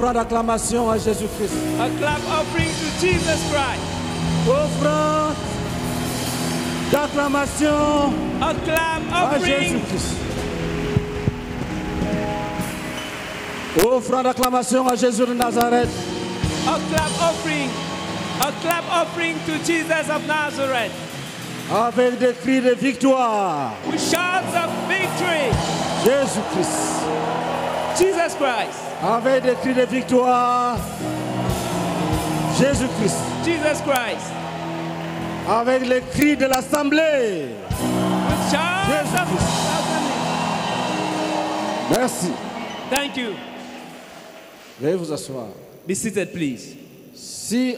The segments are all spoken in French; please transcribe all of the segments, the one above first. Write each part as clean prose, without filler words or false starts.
Offrande d'acclamation à Jésus-Christ. A clap offering to Jesus Christ. Offrande d'acclamation A clap à offering. Jésus-Christ. Offrande d'acclamation à Jésus de Nazareth. A clap offering. A clap offering to Jesus of Nazareth. Avec des cris de victoire. With shouts of victory. Jésus-Christ. Jesus Christ. Avec des cris de victoire. Jésus-Christ. Jesus Christ. Avec les cris de l'assemblée. With shouts of Merci. Thank you. Veuillez vous asseoir. Be seated, please. Si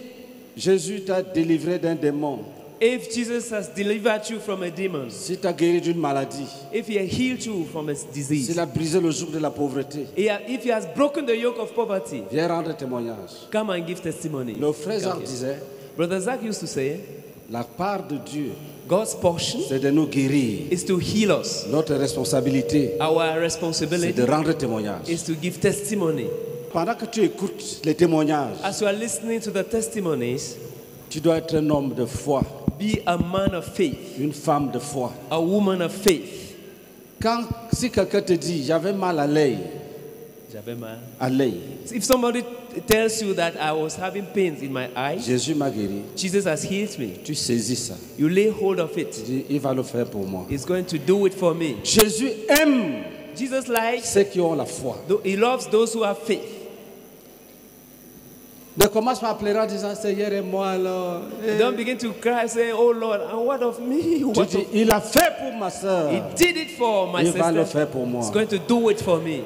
Jésus t'a délivré d'un démon, If Jesus has delivered you from a demon, si t'a guéri d'une maladie, if he has healed you from a disease, s'il a brisé le joug de la pauvreté, if he has broken the yoke of poverty, viens rendre témoignage. come and give testimony. Le frère Jacques disait, Brother Zach used to say, la part de Dieu, God's portion c'est de nous guérir. is to heal us. Notre responsabilité, Our c'est responsibility de rendre témoignage. is to give testimony. Pendant que tu écoutes les témoignages, As you are listening to the testimonies, tu dois être un homme de foi, be a man of faith, une femme de foi. a woman of faith. Si quelqu'un te dit, j'avais mal à l'œil, If somebody tells you that I was having pains in my eye, Jésus m'a guéri, Jesus has healed me, tu saisis ça. you lay hold of Tu it. dis, il va le faire pour moi. He's going to do it for me. Jésus aime Jesus likes, ceux qui ont la foi. he loves those who have faith. Ne commence pas à pleurer en disant, Seigneur, aide-moi alors. Don't begin to cry saying, oh Lord, and what of me? Tu What dis, of... il a fait pour ma soeur. He did it for my Il va le sister. faire pour moi. He's going to do it for me.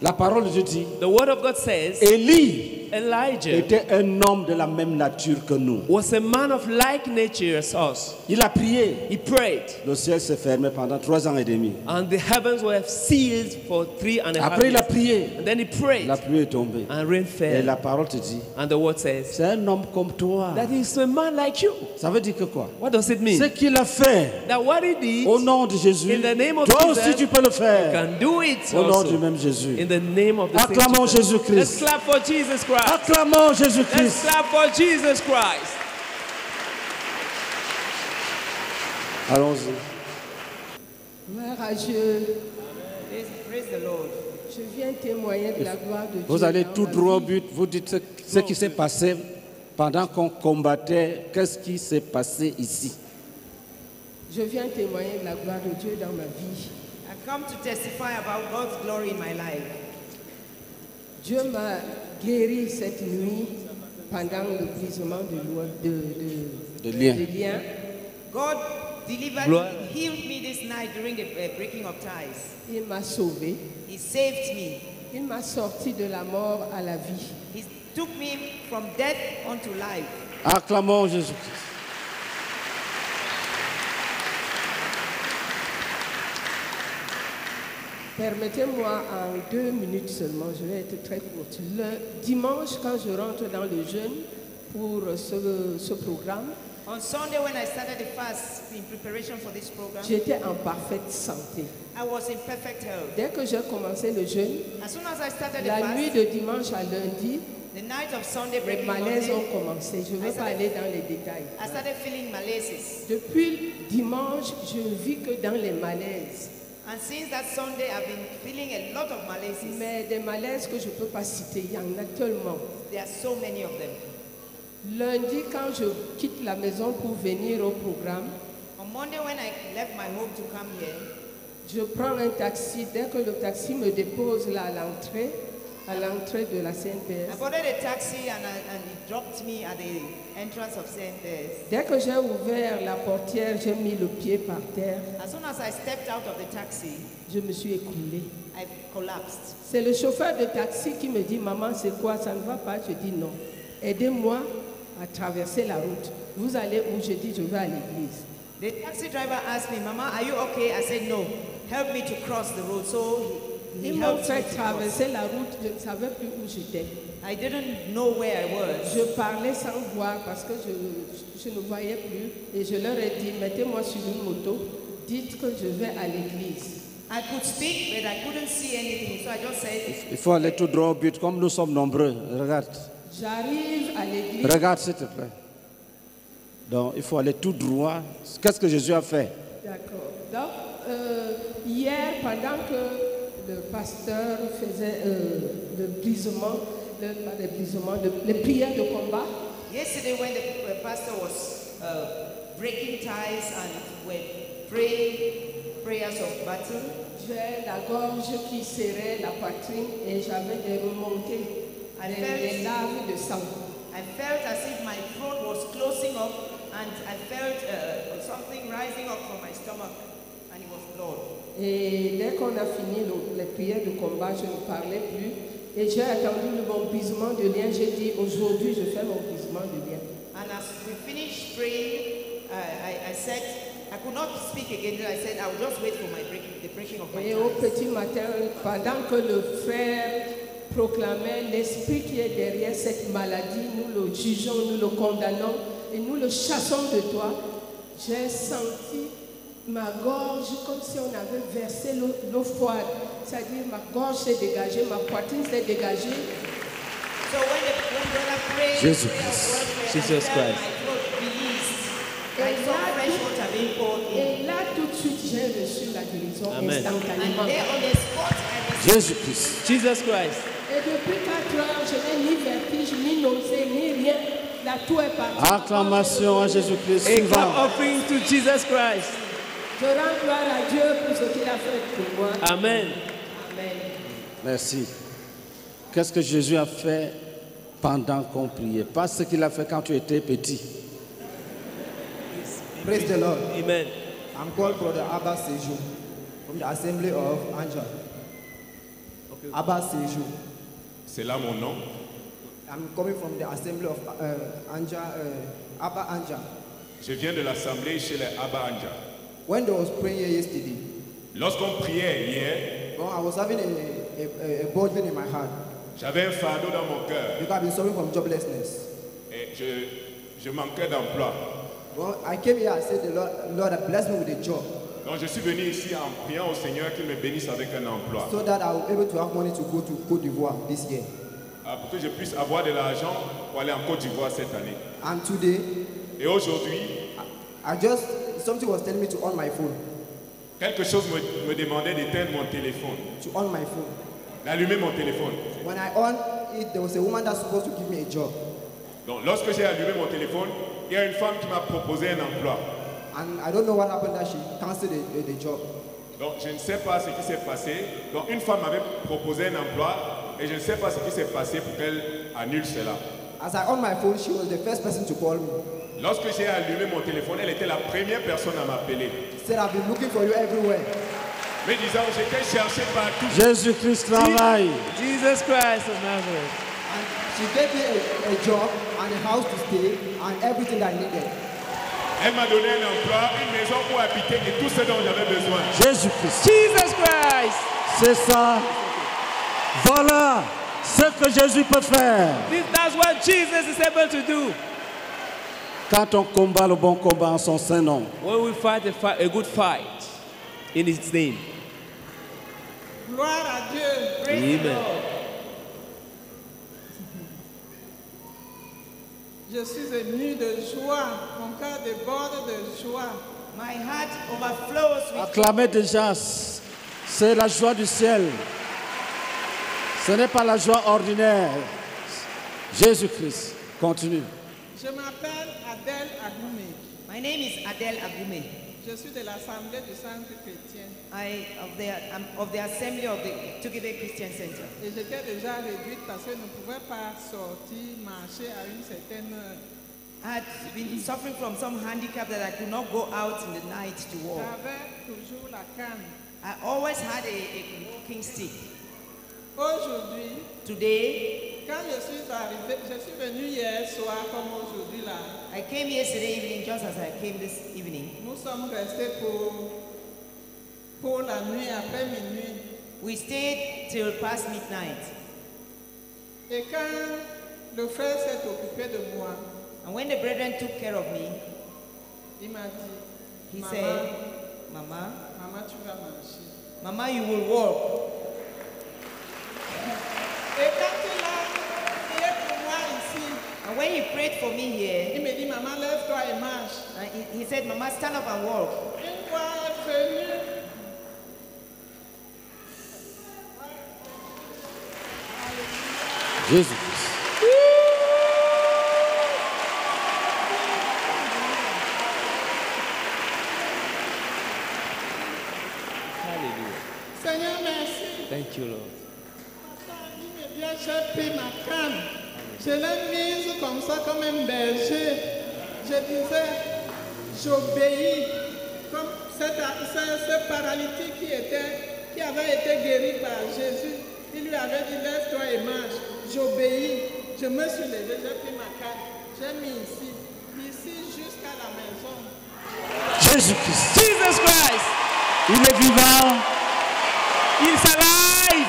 La parole de Dieu dit, The word of God says, Élie Elijah était un homme de la même nature que nous. was a man of like nature as us. Il a prié. He prayed, Le ciel s'est fermé pendant 3 ans et demi. and the heavens were sealed for 3.5 Après, il a years. prié. And then he prayed, La pluie est tombée. and rain Et fell. la parole te dit, And the word says, c'est un homme comme toi. that he's a man like you. Ça veut dire que quoi? What does it mean? Ce qu'il a fait, That what he did, au nom de Jésus, in the name of toi Jesus, aussi tu peux le faire. can do it Au nom du also. même Jésus. In the name of the same Acclamons Jesus. Let's Jésus-Christ. clap for Jesus Christ. Acclamons Let's Jésus-Christ. clap for Jesus Christ. Allons-y. Gloire à Dieu. Praise the Lord. Je viens témoigner de la gloire de Dieu. Vous allez dans tout ma droit au vie. but. Vous dites ce qui s'est passé pendant qu'on combattait. Qu'est-ce qui s'est passé ici? Je viens témoigner de la gloire de Dieu dans ma vie. I come to testify about God's glory in my life. Dieu m'a guéri cette nuit pendant le brisement De lien. de liens. God delivered Gloire. me, healed me this night during the breaking of ties. Il m'a sauvé. He saved me. Il m'a sorti de la mort à la vie. He took me from death unto life. Acclamons Jésus-Christ. Permettez-moi en 2 minutes seulement, je vais être très courte. Le dimanche, quand je rentre dans le jeûne pour ce programme, On Sunday, when I started the fast in preparation for this program, j'étais en parfaite santé. I was in perfect health. Dès que j'ai commencé le jeûne, As soon as I started the la nuit fast, de dimanche à lundi, the night of Sunday les breaking malaises Monday, ont commencé. Je ne veux pas aller dans les détails. I started feeling malaise. Depuis dimanche, je ne vis que dans les malaises. And since that Sunday, I've been feeling a lot of malaise. Mais des malaises que je ne peux pas citer, il y en a tellement. There are so many of them. Lundi, quand je quitte la maison pour venir au programme, On Monday, when I left my home to come here, je prends un taxi. Dès que le taxi me dépose là à l'entrée de la I CNPS, boarded a taxi and it dropped me at the entrance of CNPS. dès que j'ai ouvert la portière, j'ai mis le pied par terre, As soon as I stepped out of the taxi, je me suis écroulée. I collapsed. C'est le chauffeur de taxi qui me dit, maman, c'est quoi, ça ne va pas? Je dis non. Aidez-moi à traverser la route. Vous allez où? Je dis, je vais à l'église. The taxi driver asked me, Mama, are you okay? I said, no. Help me to cross the road. So he Ils m'ont helped me fait to cross. traverser la route, je ne savais plus où j'étais. I didn't know where I was. Je parlais sans voir parce que je ne voyais plus. Et je leur ai dit, mettez-moi sur une moto, dites que je vais à l'église. I could speak, but I couldn't see anything. So I just said, Il faut aller tout droit au but, comme nous sommes nombreux. Regarde. J'arrive à l'église. Regarde, s'il te plaît. Donc, il faut aller tout droit. Qu'est-ce que Jésus a fait? D'accord. Donc, hier, pendant que le pasteur faisait le brisement, les prières de combat, yesterday when the pastor was breaking ties and we're praying prayers of battle, j'ai la gorge qui serrait la poitrine et j'avais des remontées, des larmes de sang. I felt as if my throat was closing up and I felt something rising up from my stomach and it was blood. Et dès qu'on a fini les prières de combat, je ne parlais plus. Et j'ai attendu mon brisement de lien. J'ai dit, aujourd'hui, je fais mon brisement de lien. And as we finished praying, I said, I could not speak again. I said, I will just wait for the breaking of my Et au ties. petit matin, pendant que le frère proclamait l'esprit qui est derrière cette maladie, nous le jugeons, nous le condamnons et nous le chassons de toi, j'ai senti ma gorge comme si on avait versé l'eau froide. C'est-à-dire ma gorge s'est dégagée, ma poitrine s'est dégagée. So when brother prayed, Jesus Jesus Christ. my throat released. I saw fresh water being poured in. Et là, tout de suite, j'ai reçu la guérison Amen. instantanément. And there on the spot, I received Jésus-Christ. Jesus Christ. Et depuis 4 heures, je n'ai ni vertige, ni nausée, ni rien. Là, tout est parti. Acclamation à Jésus-Christ. A clap Suivant. offering to Jesus Christ. Je rends gloire à Dieu pour ce qu'il a fait pour moi. Amen. Amen. Merci. Qu'est-ce que Jésus a fait pendant qu'on priait? Pas ce qu'il a fait quand tu étais petit. Praise the Lord. Amen. I'm called Brother Abba Seju from the Assembly of Anja. Abba Seju. C'est là mon nom. I'm coming from the Assembly of Anja, Abba Anja. Je viens de l'assemblée chez les Abba Anja. When they was praying here yesterday, Lorsqu'on priait hier, well, I was having a burden in my heart j'avais un fardeau dans mon cœur because I've been suffering from joblessness. et je manquais d'emploi. Well, I came here and said, Lord, bless me with a job Donc je suis venu ici en priant au Seigneur qu'il me bénisse avec un emploi so that I will be able to have money to go to Côte d'Ivoire this year. pour que je puisse avoir de l'argent pour aller en Côte d'Ivoire cette année. And today, Et aujourd'hui, something was telling me to on my phone, quelque chose me demandait d'éteindre mon téléphone, to on my phone. d'allumer mon téléphone. When I on it, there was a woman that's supposed to give me a job. Donc lorsque j'ai allumé mon téléphone, il y a une femme qui m'a proposé un emploi. And I don't know what happened that she cancelled the job. Donc je ne sais pas ce qui s'est passé. Donc une femme m'avait proposé un emploi et je ne sais pas ce qui s'est passé pour qu'elle annule cela. As I on my phone, she was the first person to call me. Lorsque j'ai allumé mon téléphone, elle était la première personne à m'appeler. She said, I've been looking for you everywhere. Me disant, je t'ai cherché partout. Jésus-Christ travaille. Jesus Christ of Nazareth. And she gave me a job and a house to stay and everything I needed. Elle m'a donné un emploi, une maison pour habiter et tout ce dont j'avais besoin. Jésus-Christ. Jesus Christ. C'est ça. Voilà ce que Jésus peut faire. That's what Jesus is able to do. Quand on combat le bon combat en son saint nom. When we fight a good fight in His name. Gloire à Dieu. praise the Amen. Lord. Je suis ému de joie, mon cœur déborde de joie. My heart overflows with Acclamez déjà. C'est la joie du ciel. Ce n'est pas la joie ordinaire. Jésus-Christ. Continue. Je m'appelle Adèle Agoumé. My name is Adele Agume. Je suis de l'Assemblée du Centre chrétien I'm of the assembly of the Tugibe Christian Center. et j'étais déjà réduite parce que je ne pouvais pas sortir, marcher à une certaine heure. I had been suffering from some handicap that I could not go out in the night to walk. J'avais toujours la canne. I always had a walking stick. Aujourd'hui, Today, quand je suis arrivée, je suis venue hier soir comme aujourd'hui là. I came yesterday evening just as I came this evening. Nous sommes restés pour la nuit, après minuit. We stayed till past midnight. Et quand le frère s'est occupé de moi, And when the brethren took care of me, il m'a dit, he Maman, said, Mama, maman, tu vas marcher. Mama, you will walk. Et quand il a prié pour moi ici, And when he prayed for me here, il me dit, maman, lève-toi et marche. he said, Mama, stand up and walk. Une fois venu, Jésus-Christ. Hallelujah. Seigneur, merci. Thank you, Lord. Il me dit, j'ai pris ma canne. Je l'ai mise comme ça, comme un berger. Je disais, j'obéis. Comme ce paralytique qui avait été guéri par Jésus. Il lui avait dit, lève-toi et marche. J'obéis. Je me suis levé, j'ai pris ma canne. J'ai mis ici jusqu'à la maison. Jésus-Christ. Jesus Christ. Il est vivant. He's alive.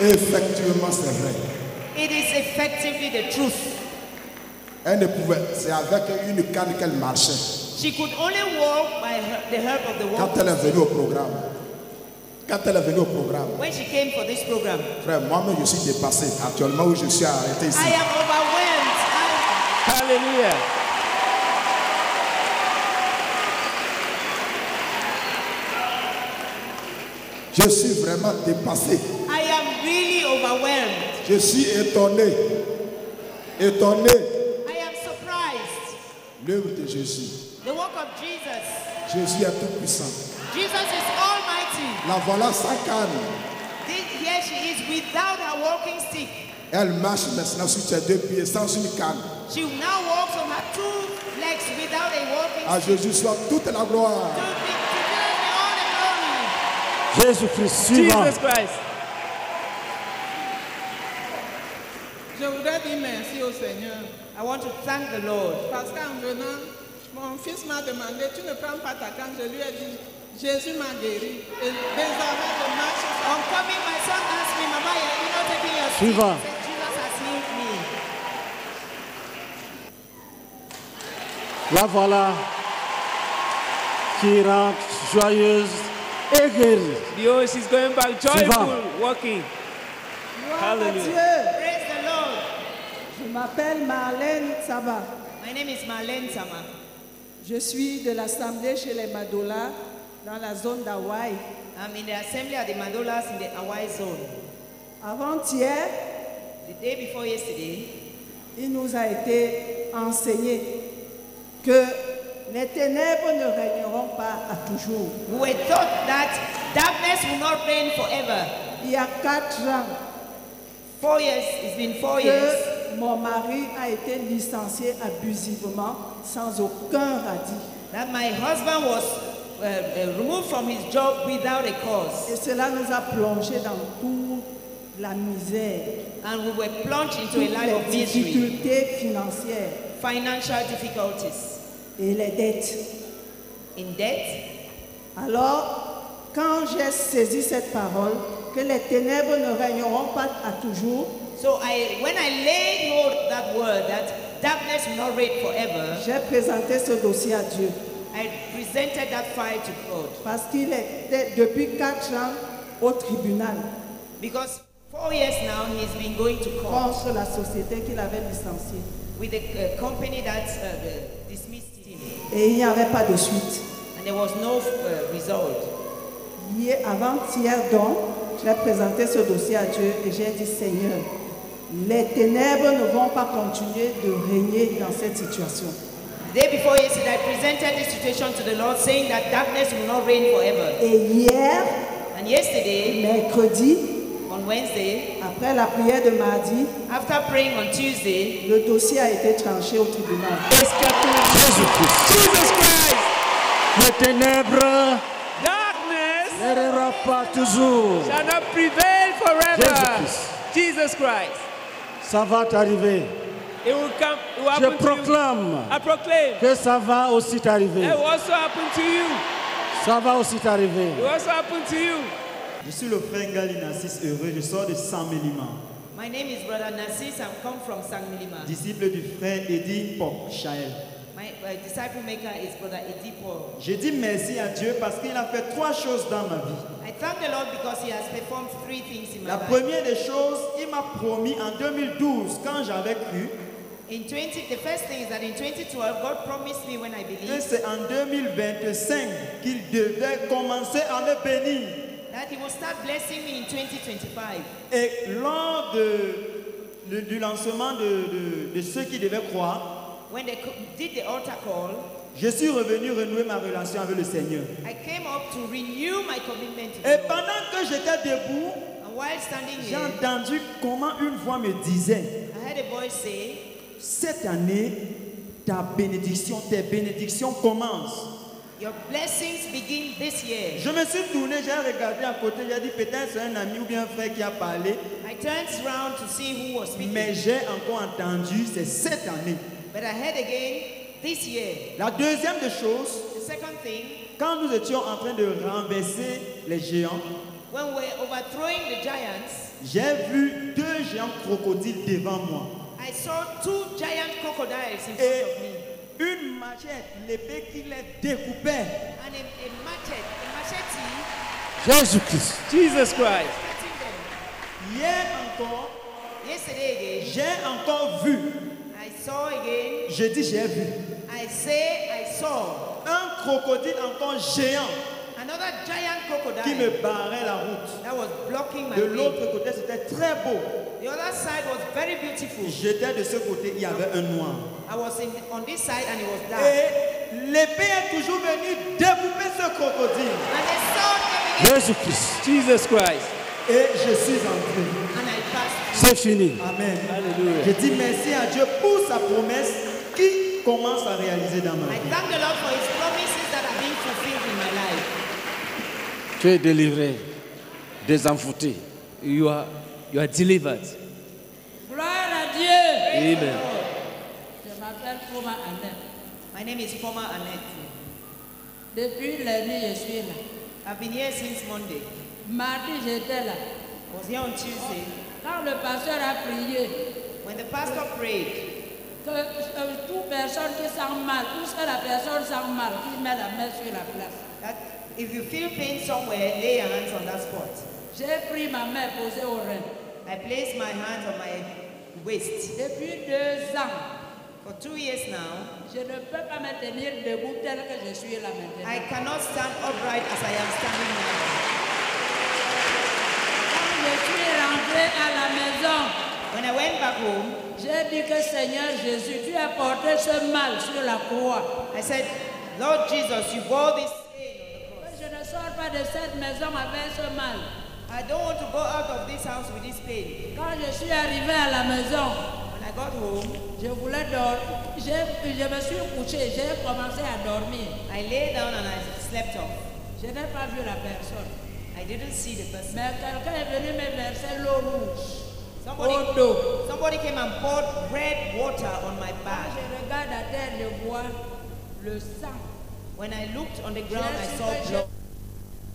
Effectivement, c'est vrai. It is effectively the truth. Elle ne pouvait, c'est avec une canne qu'elle marchait. She could only walk by the help of the Quand walker. elle est venue au programme, When she came for this program, frère, moi-même je suis dépassé. Actuellement où je suis arrêté ici. I am overwhelmed. Hallelujah. Je suis vraiment dépassé. I am really overwhelmed. Je suis étonné. Étonné. I am surprised. L'œuvre de Jésus. The work of Jesus. Jésus est tout puissant. Jesus is almighty. La voilà sa canne. Here she is without her walking stick. Elle marche maintenant sur ses deux pieds sans une canne. She now walks on her two legs without a walking À stick. Jésus soit toute la gloire. To Jesus be all the glory. Jésus-Christ suivant. Jesus Christ. Je voudrais dire merci au Seigneur. I want to thank the Lord. Parce qu'en venant, mon fils m'a demandé, tu ne prends pas ta canne. Je lui ai dit, Jésus m'a guéri. Et désormais, je marche. On coming, my son asked me, Mama, you're not taking your stick. Suivant. He said, Jesus has healed me. La voilà qui rentre joyeuse et guérie. Behold, she's going back Suivant. joyful, walking. Hallelujah. Praise the Lord. Je m'appelle Marlène Saba. My name is Marlene Sama. Je suis de l'Assemblée chez les Madola dans la zone d'Hawaï. I'm in the assembly at the Madolas in the Hawaii zone. Avant-hier, The day before yesterday, il nous a été enseigné que les ténèbres ne régneront pas à toujours. we were taught that darkness will not reign forever. Il y a 4 ans 4 years, it's been 4 years. que mon mari a été licencié abusivement sans aucun radis. That my husband was removed from his job without a cause. Et cela nous a plongé dans toute la misère, And we were plunged into a toutes life of les misery, difficultés financières financial difficulties, et les dettes. in debt. Alors, quand j'ai saisi cette parole, que les ténèbres ne régneront pas à toujours, So when I laid hold of that word, that darkness will not reign forever, j'ai présenté ce dossier à Dieu. I presented that file to God. Parce qu'il était depuis 4 ans au tribunal Because 4 years now, he's been going to court contre la société qu'il avait licenciée. with a company that dismissed him. Et il n'y avait pas de suite. And there was no result. Avant-hier donc, j'ai présenté ce dossier à Dieu et j'ai dit, Seigneur, les ténèbres ne vont pas continuer de régner dans cette situation. The day before yesterday, I presented this situation to the Lord, saying that darkness will not reign forever. Et hier, And yesterday, mercredi, on Wednesday, après la prière de mardi, after praying on Tuesday, le dossier a été tranché au tribunal. Jésus-Christ. Jesus Christ. Les ténèbres Darkness n'errera pas toujours. shall not prevail forever. Jésus-Christ. Jesus Christ. Ça va t'arriver. It will come. It will Je happen to you. proclame I proclaim. que ça va aussi t'arriver. It will also happen to you. Ça va aussi t'arriver. It will also happen to you. Je suis le frère Ngali Nassis Heureux, je sors de Saint-Méliman. My name is Brother Narcis. I've come from Sangmilima. disciple du frère Eddie Chael. My disciple maker is Brother Edipo. Je dis merci à Dieu parce qu'il a fait 3 choses dans ma vie. I thank the Lord because He has performed 3 things in my La life. première des choses, il m'a promis en 2012, quand j'avais cru, The first thing is that in 2012, God promised me when I que believed c'est en 2025 qu'il devait commencer à me bénir. that He will start blessing me in 2025. Et lors du lancement de ceux qui devaient croire, When they did the altar call, je suis revenu renouer ma relation avec le Seigneur. I came up to renew my commitment to Et the Lord. pendant que j'étais debout, And while standing j'ai here, entendu comment une voix me disait, I heard a voice say, cette année, tes bénédictions commencent. your blessings begin this year. Je me suis tourné, j'ai regardé à côté, j'ai dit peut-être c'est un ami ou bien un frère qui a parlé, I turned around to see who was speaking. mais j'ai encore entendu, c'est cette année. But I heard again, this year. La deuxième des choses, The second thing, quand nous étions en train de renverser les géants, when we were overthrowing the giants, j'ai vu 2 géants crocodiles devant moi. I saw 2 giant crocodiles in front of me. Et une machette, l'épée qui les découpait. And a machete, Jésus-Christ. Jesus Christ. cutting them. Hier encore, Yesterday again, j'ai encore vu. I saw again, Je dis j'ai vu. I saw Un crocodile encore géant another giant qui me crocodile barrait la route. that was blocking my De way. l'autre côté, c'était très beau. The other side was very beautiful. J'étais de ce côté, il y avait un noir. I was on this side and it was dark. Et l'épée est toujours venue découper ce crocodile. And I saw them again Jésus-Christ. Jesus Christ. Et je suis entré. and I passed. C'est fini. Amen. Hallelujah. Je dis merci à Dieu pour sa promesse qui commence à réaliser dans ma I vie. thank the Lord for His promises that are being fulfilled in my life. Tu es délivré des envoûtés. You are delivered. Gloire à Dieu. Amen. Je m'appelle Foma Annette. My name is Foma Annette. Depuis lundi, je suis là. I've been here since Monday. Mardi, j'étais là. I was here on Tuesday. Quand le pasteur a prié, When the pastor prayed, que toute personne qui sent mal, puisque la personne sent mal, qui met la main sur la place. that if you feel pain somewhere, lay your hands on that spot. J'ai pris ma main posée au rein. I placed my hands on my waist. Depuis 2 ans, For 2 years now, je ne peux pas me tenir debout tel que je suis là maintenant. I cannot stand upright as I am standing now. Quand je suis rentré à la maison, When I went back home, j'ai dit que Seigneur Jésus, tu as porté ce mal sur la croix. I said, Lord Jesus, you bore this pain on the cross. Je ne sors pas de cette maison avec ce mal. I don't want to go out of this house with this pain. Quand je suis arrivé à la maison, When I got home, je voulais dormir. Je me suis couché, j'ai commencé à dormir. I lay down and I slept off. Je n'ai pas vu la personne. I didn't see the person. Mais quelqu'un est venu me verser l'eau rouge. Somebody, Eau d'eau. somebody came and poured red water on my Quand back. je regarde à terre, je vois le sang. When I looked on the ground, I J'ai saw su que blood.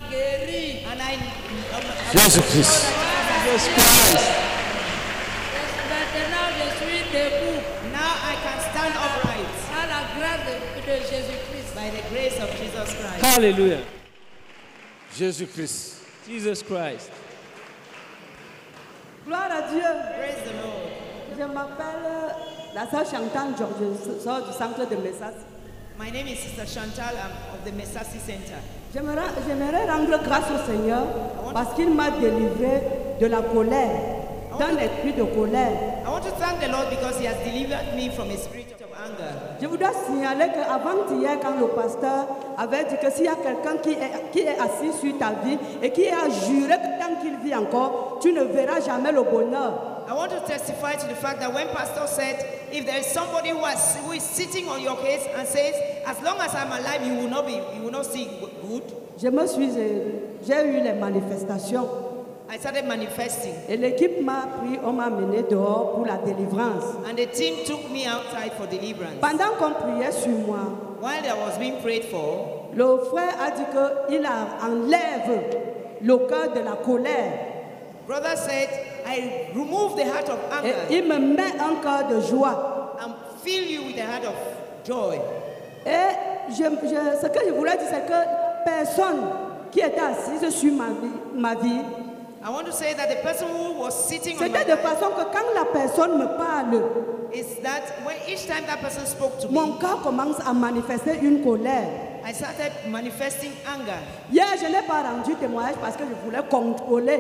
j'ai guéri. And I Jésus-Christ. Jesus Christ. Maintenant, je suis debout. Now I can stand upright À la grâce de Jésus-Christ. by the grace of Jesus Christ. Hallelujah. Jésus-Christ. Jesus Christ. Gloire à Dieu. Praise the Lord. Je m'appelle la sœur Chantal Georges, je sors du centre de Messas. My name is Sister Chantal. I'm of the Messasi Center. J'aimerais rendre grâce au Seigneur parce qu'il m'a délivré de la colère, d'un esprit de colère. I want to thank the Lord because He has delivered me from a spirit of anger. Je voudrais signaler qu'avant-hier, quand le pasteur avait dit que s'il y a quelqu'un qui est assis sur ta vie et qui a juré que tant qu'il vit encore, tu ne verras jamais le bonheur. I want to testify to the fact that when Pastor said, if there is somebody who is sitting on your case and says, as long as I'm alive, you will not see good. J'ai eu les manifestations. I started manifesting. Et l'équipe m'a pris, on m'a mené dehors pour la délivrance. And the team took me outside for deliverance. Pendant qu'on priait sur moi, While I was being prayed for, le frère a dit qu'il enlève le cœur de la colère. brother said, I remove the heart of Et anger il me met un cœur de joie. and fill you with the heart of joy. Et ce que je voulais dire, c'est que personne qui était assise sur ma vie, I want to say that the person who was sitting on my c'était de life façon que quand la personne me parle, is that when each time that person spoke to mon me, cœur commence à manifester une colère. I started manifesting anger. Hier, je n'ai pas rendu témoignage parce que je voulais contrôler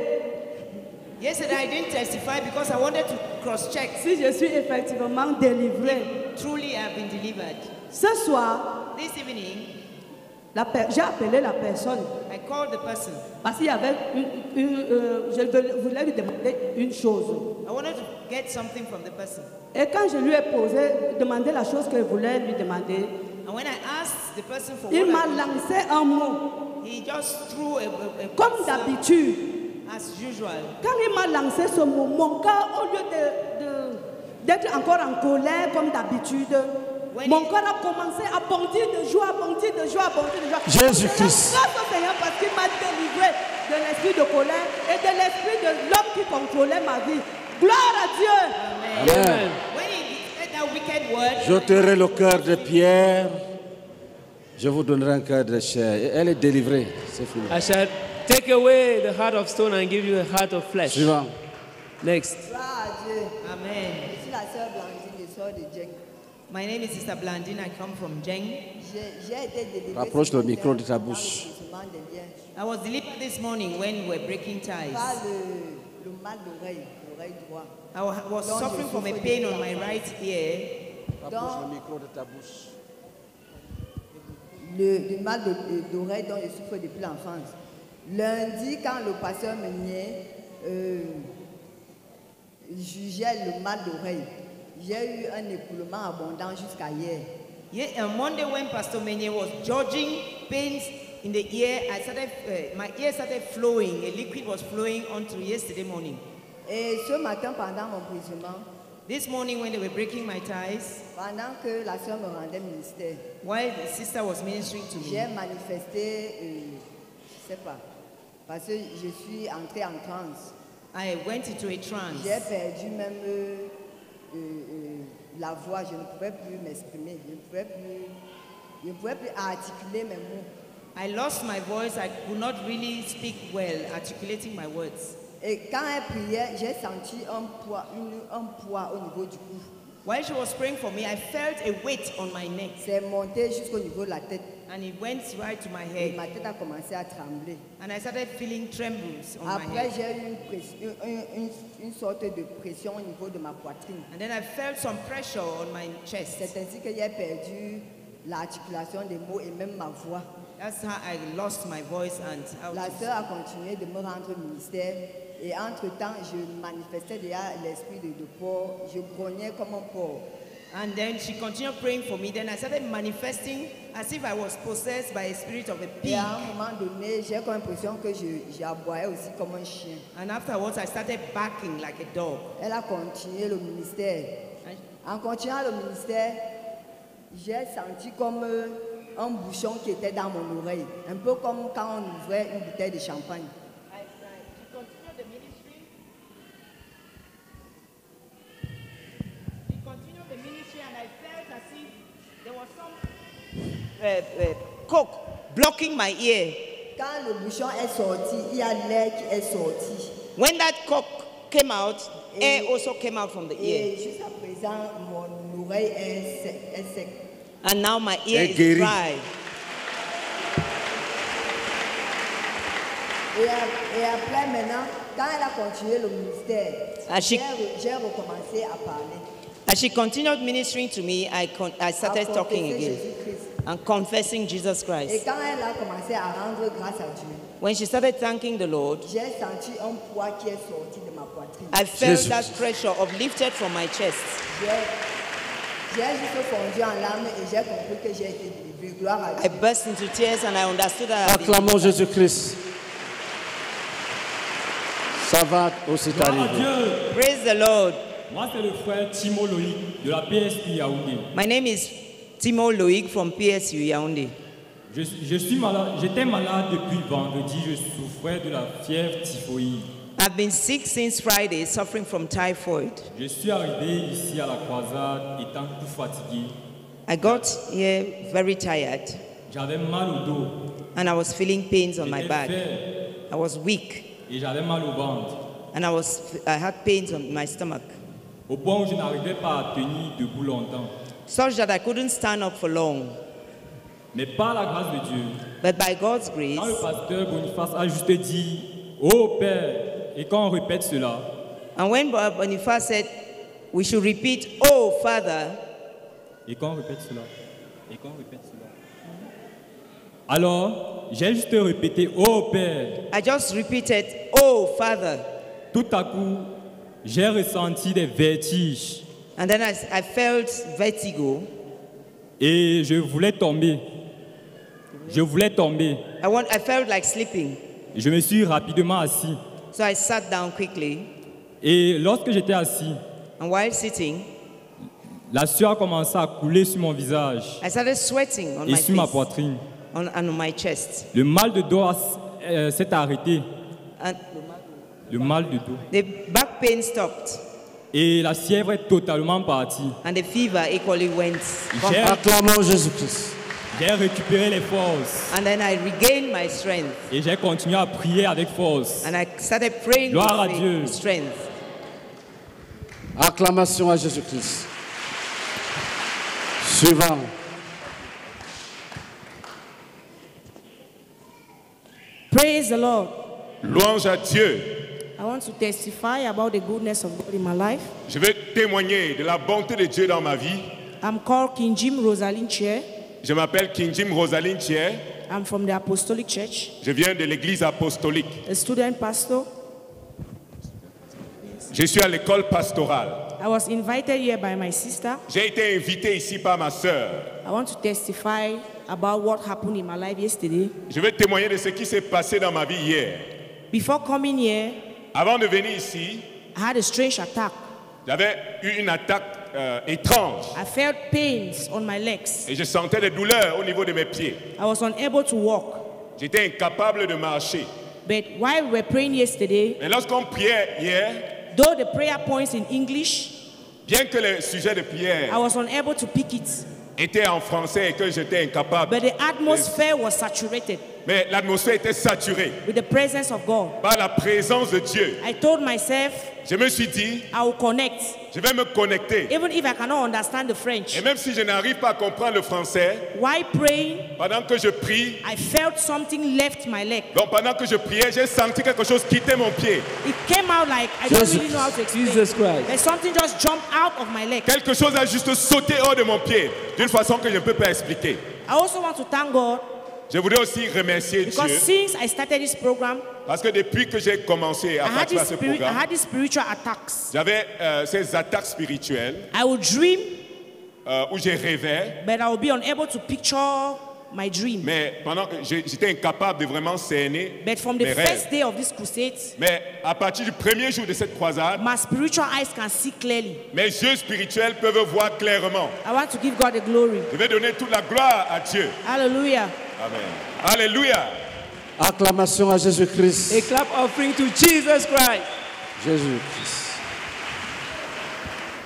Yesterday I didn't testify because I wanted to cross-check. si je suis effectivement délivrée. Truly I have been delivered. Ce soir, This evening, j'ai appelé la personne I called the person. parce qu'il y avait je voulais lui demander une chose. I wanted to get something from the person. Et quand je lui ai demandé la chose que je voulais lui demander, And when I asked the person for il what m'a lancé un mot. he just threw a Comme slap, d'habitude, as usual. quand il m'a lancé ce mot, mon cœur, au lieu d'être encore en colère comme d'habitude, mon cœur a commencé à bondir de joie, bondir de joie, bondir de joie. Jésus-Christ. Grâce au Seigneur parce qu'il m'a délivré de l'esprit de colère et de l'esprit de l'homme qui contrôlait ma vie. Gloire à Dieu. Amen. When he said that wicked word, J'ôterai le cœur de pierre, je vous donnerai un cœur de chair. Et elle est délivrée, c'est fini. I shall take away the heart of stone and give you a heart of flesh. Suivant. Next. Gloire à Dieu. Amen. Je suis la sœur Blandine, je sors de Djeng. My name is Sister Blandine. I come from Jeng. J'ai été délivrée. Rapproche le ce micro matin de ta dans le bouche. brisement des liens. I was delivered this morning when we were breaking ties. Par le mal d'oreille, l'oreille droite. I was suffering from a pain on my right ear. Rapproche le micro de ta bouche. Le mal d'oreille dont je souffre depuis l'enfance. Lundi, quand le pasteur Meunier jugeait le mal d'oreille, j'ai eu un écoulement abondant jusqu'à hier. Yeah, on Monday when Pastor Menye was judging pains in the ear, my ear started flowing. A liquid was flowing onto yesterday morning. Et ce matin, pendant mon brisement, This morning when they were breaking my ties, pendant que la sœur me rendait ministère, while the sister was ministering to j'ai me, manifesté, je sais pas, parce que je suis entrée en transe. I went into a trance. J'ai perdu même la voix, je ne pouvais plus m'exprimer, je ne pouvais plus articuler mes mots. I lost my voice. I could not really speak well, articulating my words. Et quand elle priait, j'ai senti un poids au niveau du cou. While she was praying for me, I felt a weight on my neck. C'est monté jusqu'au niveau de la tête. And it went right to my Et head. ma tête a commencé à trembler. And I started feeling trembles on my Après, head. j'ai eu une sorte de pression au niveau de ma poitrine. And then I felt some pressure on my chest. C'est ainsi que j'ai perdu l'articulation des mots et même ma voix. That's how I lost my voice and how La to sœur a continué de me rendre ministère. Et entre-temps, je manifestais déjà l'esprit de porc. Je grognais comme un porc. And then she continued praying for me. Then I started manifesting as if I was possessed by a spirit of a pig. Et à un moment donné, j'ai comme l'impression que j'aboyais aussi comme un chien. And afterwards, I started barking like a dog. Elle a continué le ministère. En continuant le ministère, j'ai senti comme un bouchon qui était dans mon oreille. Un peu comme quand on ouvrait une bouteille de champagne. Coke blocking my ear. Quand le bouchon est sorti, il y a l'air qui est sorti. When that coke came out, air also came out from the Et ear. jusqu'à présent, mon oreille est sec. And now my ear is guéri. dry. Et après, maintenant, quand elle a continué le ministère, j'ai recommencé à parler. As she continued ministering to me, I started talking again and confessing Jesus Et Christ. quand elle a commencé à rendre grâce à Dieu, When she started thanking the Lord, j'ai senti un poids qui est sorti de ma poitrine. I felt that pressure of lifted from my chest. J'ai juste fondu en larmes et j'ai compris que j'ai été délivré. Gloire à I Dieu. burst into tears and I understood that I had been Acclamons delivered. Jésus-Christ. Ça va aussi t'arriver. Praise the Lord. Moi, c'est le frère Timo Loïc de la PSU Yaoundé. My name is Timo Loïc from PSU Yaoundé. Je suis malade, j'étais malade depuis vendredi, je souffrais de la fièvre typhoïde. I've been sick since Friday, suffering from typhoid. Je suis arrivé ici à la croisade étant tout fatigué. I got here very tired. J'avais mal au dos. And I was feeling pains on my J'étais back. faible. I was weak. Et j'avais mal au ventre. And I had pains on my stomach. Au point où je n'arrivais pas à tenir debout longtemps. Such that I couldn't stand up for long. Mais par la grâce de Dieu, But by God's grace, quand le pasteur Boniface a juste dit « Oh Père », et quand on répète cela, and when Boniface said, we should repeat, "Oh Father," et quand on répète cela, et quand on répète cela, alors j'ai juste répété « Oh Père ». I just repeated, "Oh Father." Tout à coup, j'ai ressenti des vertiges. And then I felt vertigo. Et je voulais tomber. Je voulais tomber. I felt like sleeping. Je me suis rapidement assis. So I sat down quickly. Et lorsque j'étais assis, And while sitting, la sueur a commencé à couler sur mon visage I started sweating on et my sur ma face poitrine. and on my chest. Le mal de dos s'est arrêté. And Le mal de dos. the back pain stopped. Et la fièvre est totalement partie. And the fever equally went. Acclamons Jésus-Christ. J'ai récupéré les forces. And then I regained my strength. Et j'ai continué à prier avec force. And I started praying Gloire à with Dieu. strength. Acclamation à Jésus-Christ. Suivant. Praise the Lord. Louange à Dieu. I want to testify about the goodness of God in my life. Je vais témoigner de la bonté de Dieu dans ma vie. I'm called King Jim Rosaline Chair. Je m'appelle King Jim Rosaline Thier. I'm from the Apostolic Church, Je viens de l'église apostolique. a student pastor. Je suis à l'école pastorale. I was invited here by my sister. J'ai été invité ici par ma sœur. I want to testify about what happened in my life yesterday. Je vais témoigner de ce qui s'est passé dans ma vie hier. Before coming here, Avant de venir ici, I had a strange attack. j'avais eu une attaque étrange I felt pains on my legs. et je sentais des douleurs au niveau de mes pieds. I was unable to walk. J'étais incapable de marcher. But while we were praying yesterday, Mais lorsqu'on priait hier, though the prayer points in English, bien que le sujet de prière I was unable to pick it. était en français et que j'étais incapable, But the atmosphere was saturated mais l'atmosphère était saturée with the presence of God. par la présence de Dieu. I told myself, Je me suis dit, I will connect. je vais me connecter. Even if I cannot understand the French. Et même si je n'arrive pas à comprendre le français, While praying, pendant que je prie, I felt something left my leg. donc pendant que je priais, j'ai senti quelque chose quitter mon pied. It came out like, I don't really know how to explain. Jesus Christ. But something just jumped out of my leg. Quelque chose a juste sauté hors de mon pied, d'une façon que je ne peux pas expliquer. I also want to thank God Je voudrais aussi remercier because Dieu, since I started this program, parce que depuis que j'ai commencé à I participer à ce had programme, these spiritual attacks. j'avais ces attaques spirituelles I would dream, où je rêvais, but I would be unable to picture my dream. mais pendant que j'étais incapable de vraiment cerner But from mes the rêves. first day of this crusade, Mais à partir du premier jour de cette croisade, my spiritual eyes can see clearly. mes yeux spirituels peuvent voir clairement. I want to give God the glory. Je vais donner toute la gloire à Dieu. Hallelujah. Amen. Alléluia. Acclamation à Jésus-Christ. A clap offering to Jesus Christ. Jésus-Christ.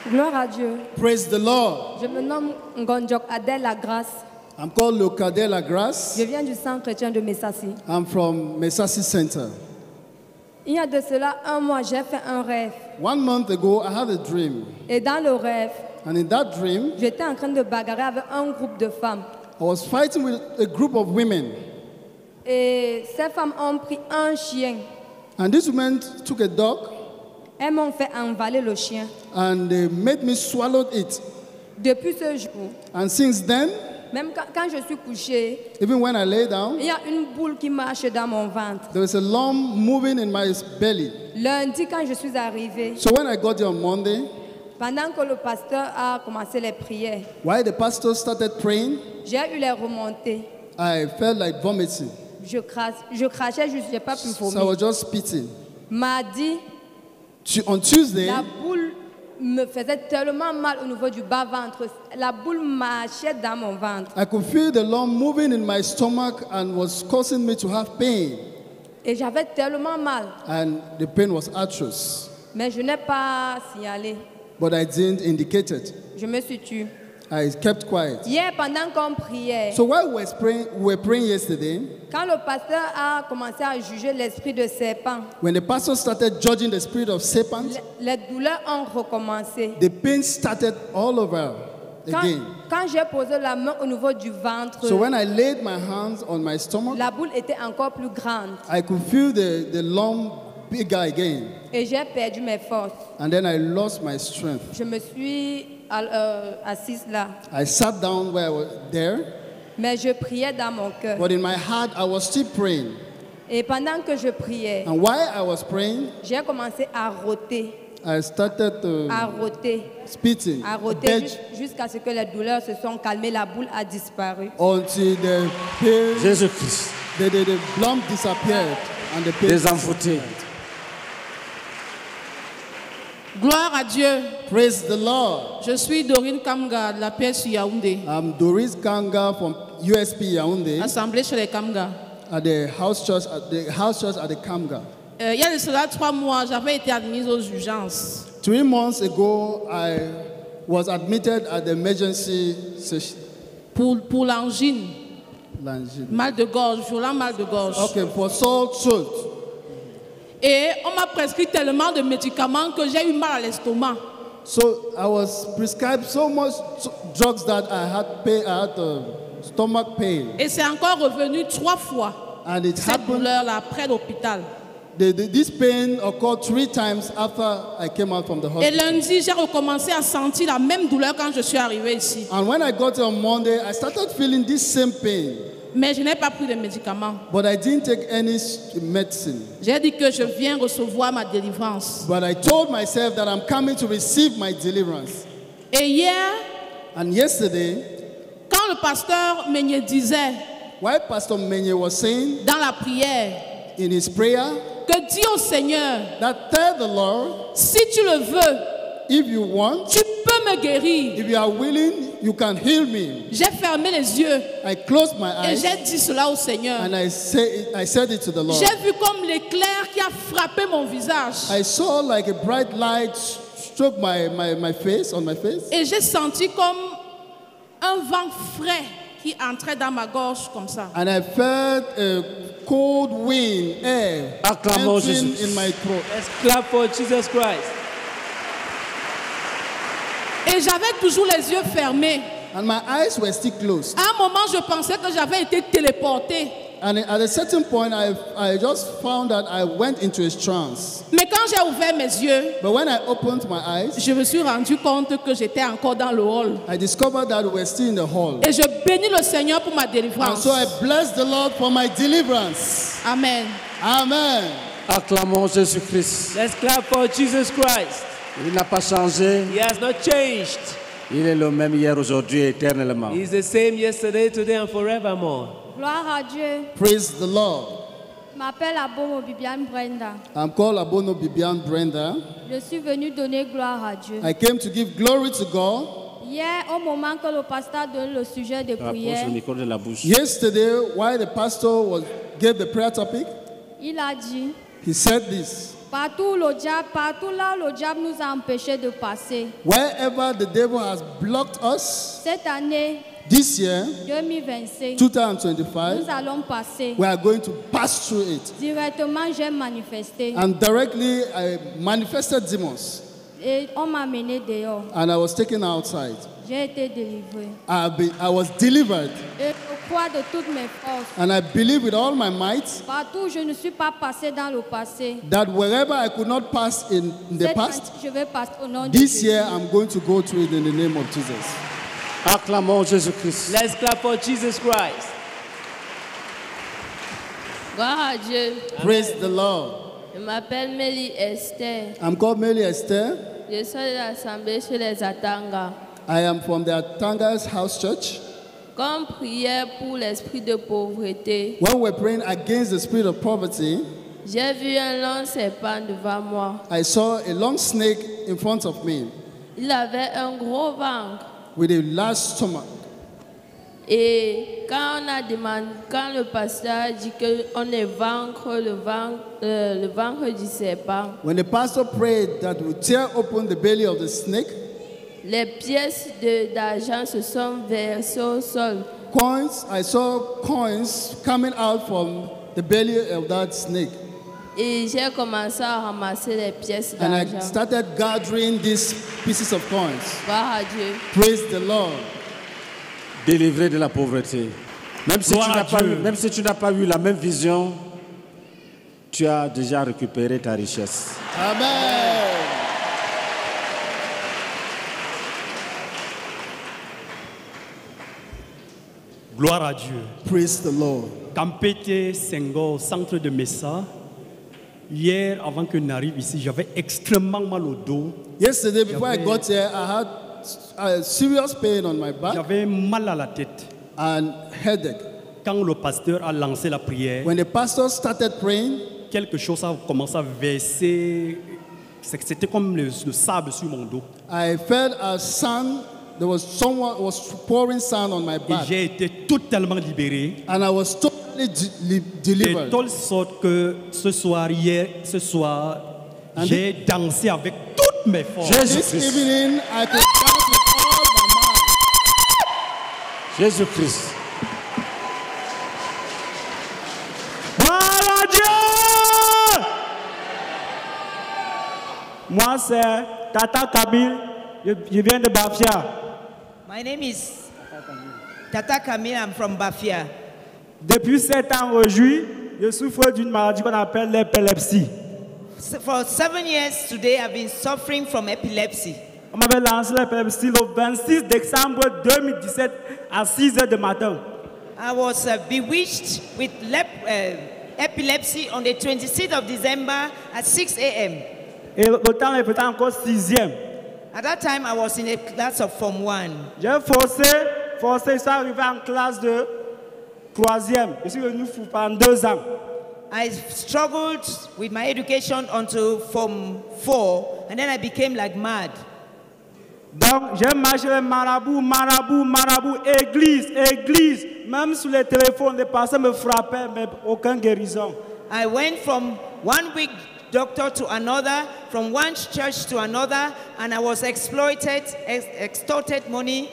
Gloire à Dieu. Praise the Lord. Je me nomme Ngonjok Adèle La Grâce. I'm called Lokade La Grace. Je viens du centre chrétien de Messassi. I'm from Mesasi Center. Il y a de cela un mois, j'ai fait un rêve. 1 month ago, I had a dream. Et dans le rêve, And in that dream, j'étais en train de bagarrer avec un groupe de femmes. I was fighting with a group of women. Et ces femmes ont pris un chien. And these women took a dog Elles m'ont fait avaler le chien. and they made me swallow it. Depuis ce jour, And since then, même quand je suis couchée, even when I lay down, il y a une boule qui marche dans mon ventre. there was a lump moving in my belly. Lundi, quand je suis arrivée, So when I got there on Monday, pendant que le pasteur a commencé les prières, while the pastor started praying, j'ai eu les remontées. I felt like vomiting. Je crachais juste, je n'ai pas pu So I was vomir. just spitting. Mardi, On Tuesday, la boule me faisait tellement mal au niveau du bas-ventre. La boule marchait dans mon ventre. I could feel the lump moving in my stomach and was causing me to have pain. Et j'avais tellement mal, and the pain was atrocious, mais je n'ai pas signalé. but I didn't indicate it. Je me suis tue. I kept quiet. Hier, pendant qu'on priait, So while we were praying yesterday, quand le pasteur a commencé à juger l'esprit de serpent, when the pastor started judging the spirit of serpent, les douleurs ont recommencé. the pain started all over again. Quand j'ai posé la main au niveau du ventre, So when I laid my hands on my stomach, la boule était encore plus grande I could feel the lump bigger again. et j'ai perdu mes forces. And then I lost my strength. Je me suis assise là, I sat down where I was there, mais je priais dans mon cœur. but in my heart I was still praying. Et pendant que je priais, And while I was praying, j'ai commencé à rôter, I started spitting, à rôter jusqu'à ce que les douleurs se sont calmées, la boule a disparu. until the pain, Jésus-Christ. the lump disappeared and the pain Désenfouté. Gloire à Dieu. Praise the Lord. Je suis Dorine Kamga de la PS Yaoundé. I'm Doris Kanga from USP Yaoundé. Assemblée chez les Kamga. At the house church at the Kamga. Il y a de cela 3 mois, j'avais été admise aux urgences. 3 months ago, I was admitted at the emergency session. Pour l'angine. Mal de gorge, violent mal de gorge. Okay, for sore throat. Et on m'a prescrit tellement de médicaments que j'ai eu mal à l'estomac. So I was prescribed so much drugs that I had stomach pain. Et c'est encore revenu 3 fois. And it cette douleur-là après l'hôpital. This pain occurred 3 times after I came out from the Et hospital. lundi, j'ai recommencé à sentir la même douleur quand je suis arrivé ici. And when I got here on Monday, I started feeling this same pain. Mais je n'ai pas pris de médicaments. But I didn't take any medicine. J'ai dit que je viens recevoir ma délivrance. But I told myself that I'm coming to receive my deliverance. Et hier, and yesterday, quand le pasteur Meunier disait, while Pastor Meunier was saying, dans la prière, in his prayer, que dis au Seigneur, that tell the Lord, si tu le veux, if you want, tu peux me guérir. If you are willing, you can heal me. J'ai fermé les yeux. I closed my Et eyes. j'ai dit cela au Seigneur. And I said it to the Lord. J'ai vu comme l'éclair qui a frappé mon visage. I saw like a bright light struck my face, on my face. Et j'ai senti comme un vent frais qui entrait dans ma gorge comme ça. And I felt a cold wind, air entering in my throat. Let's clap for Jesus Christ. Et j'avais toujours les yeux fermés. And my eyes were still closed. À un moment, je pensais que j'avais été téléporté. And at a certain point, I just found that I went into a trance. Mais quand j'ai ouvert mes yeux, But when I opened my eyes, je me suis rendu compte que j'étais encore dans le hall. I discovered that we were still in the hall. Et je bénis le Seigneur pour ma And délivrance. so I bless the Lord for my deliverance. Amen. Amen. Acclamons Jésus-Christ. Let's clap for Jesus Christ. Il n'a pas changé. He has not changed. Il est le même hier, aujourd'hui, éternellement. He is the same yesterday, today, and forevermore. Gloire à Dieu. Praise the Lord. Je m'appelle Abomo Bibiane Brenda. I'm called Abono Bibian Brenda. Je suis venue donner gloire à Dieu. I came to give glory to God. Hier, au moment que le pasteur donne le sujet de prière, Rapproche le micro de la bouche. Yesterday, while the pastor gave the prayer topic, il a dit, he said this. partout là où le diable nous a empêchés de passer. Wherever the devil has blocked us, Cette année, this year, 2025, 2025, nous allons passer. we are going to pass through it. Directement, j'ai manifesté. And directly, I manifested demons. Et on m'a mené dehors. And I was taken outside. J'ai été délivré. I was delivered. Et je crois de toutes mes forces. And I believe with all my might Partout où je ne suis pas passé dans le passé. that wherever I could not pass in the Cette past, année, je vais passer au nom de this Jésus. year I'm going to go through it in the name of Jesus. Acclamons Jésus-Christ. Let's clap for Jesus Christ. Gloire à Dieu. Praise the Lord. Je m'appelle Mélie Esther. I'm called Mary Esther. Je suis de l'Assemblée chez les Atanga. I am from the Atanga's House Church. Quand on priait pour l'esprit de pauvreté, When we're praying against the spirit of poverty, j'ai vu un long serpent devant moi. I saw a long snake in front of me Il avait un gros ventre with a large stomach. Et quand le pasteur dit qu'on est vaincre le ventre du serpent, When the pastor prayed that we tear open the belly of the snake, les pièces d'argent se sont versées au sol. I saw coins coming out from the belly of that snake. Et j'ai commencé à ramasser les pièces And I d'argent. started gathering these pieces of coins. Gloire à Dieu. Praise the Lord. Délivré de la pauvreté. Même si, Gloire à Dieu. même si tu n'as pas eu la même vision, tu as déjà récupéré ta richesse. Amen. Gloire à Dieu. Praise the Lord. Campete Senghor, centre de Messa. Hier, avant que n'arrive ici, j'avais extrêmement mal au dos. Yesterday, before I got here, I had a serious pain on my back. J'avais mal à la tête. And headache. Quand le pasteur a lancé la prière, When the pastor started praying, quelque chose a commencé à verser. C'était comme le sable sur mon dos. I felt a sand. There was someone was pouring sand on my Et back. j'ai été totalement libéré. And I was totally delivered. De telle sorte que ce soir, j'ai dansé avec toutes mes forces. This evening, I could dance with all my might. Jésus-Christ. Gloire à Dieu! Moi, c'est Tata Kabil. Je viens de Bafia. My name is Tata Camille. I'm from Bafia. Depuis 7 ans aujourd'hui, je souffre d'une maladie qu'on appelle l'épilepsie. For 7 years today, I've been suffering from epilepsy. On m'avait lancé l'épilepsie le 26 décembre 2017 à 6 h du matin. I was bewitched with epilepsy on the 26th of December at 6 a.m. Et le temps, il était encore 6e. At that time, I was in a class of Form 1. J'ai forcé, je suis arrivé en classe de 3e. Je suis venu pendant 2 ans. I struggled with my education until Form 4, and then I became like mad. Donc, j'ai marché les marabouts, église. Même sur les téléphones, les personnes me frappaient, mais aucune guérison. I went from one week doctor to another, from one church to another, and I was exploited, extorted money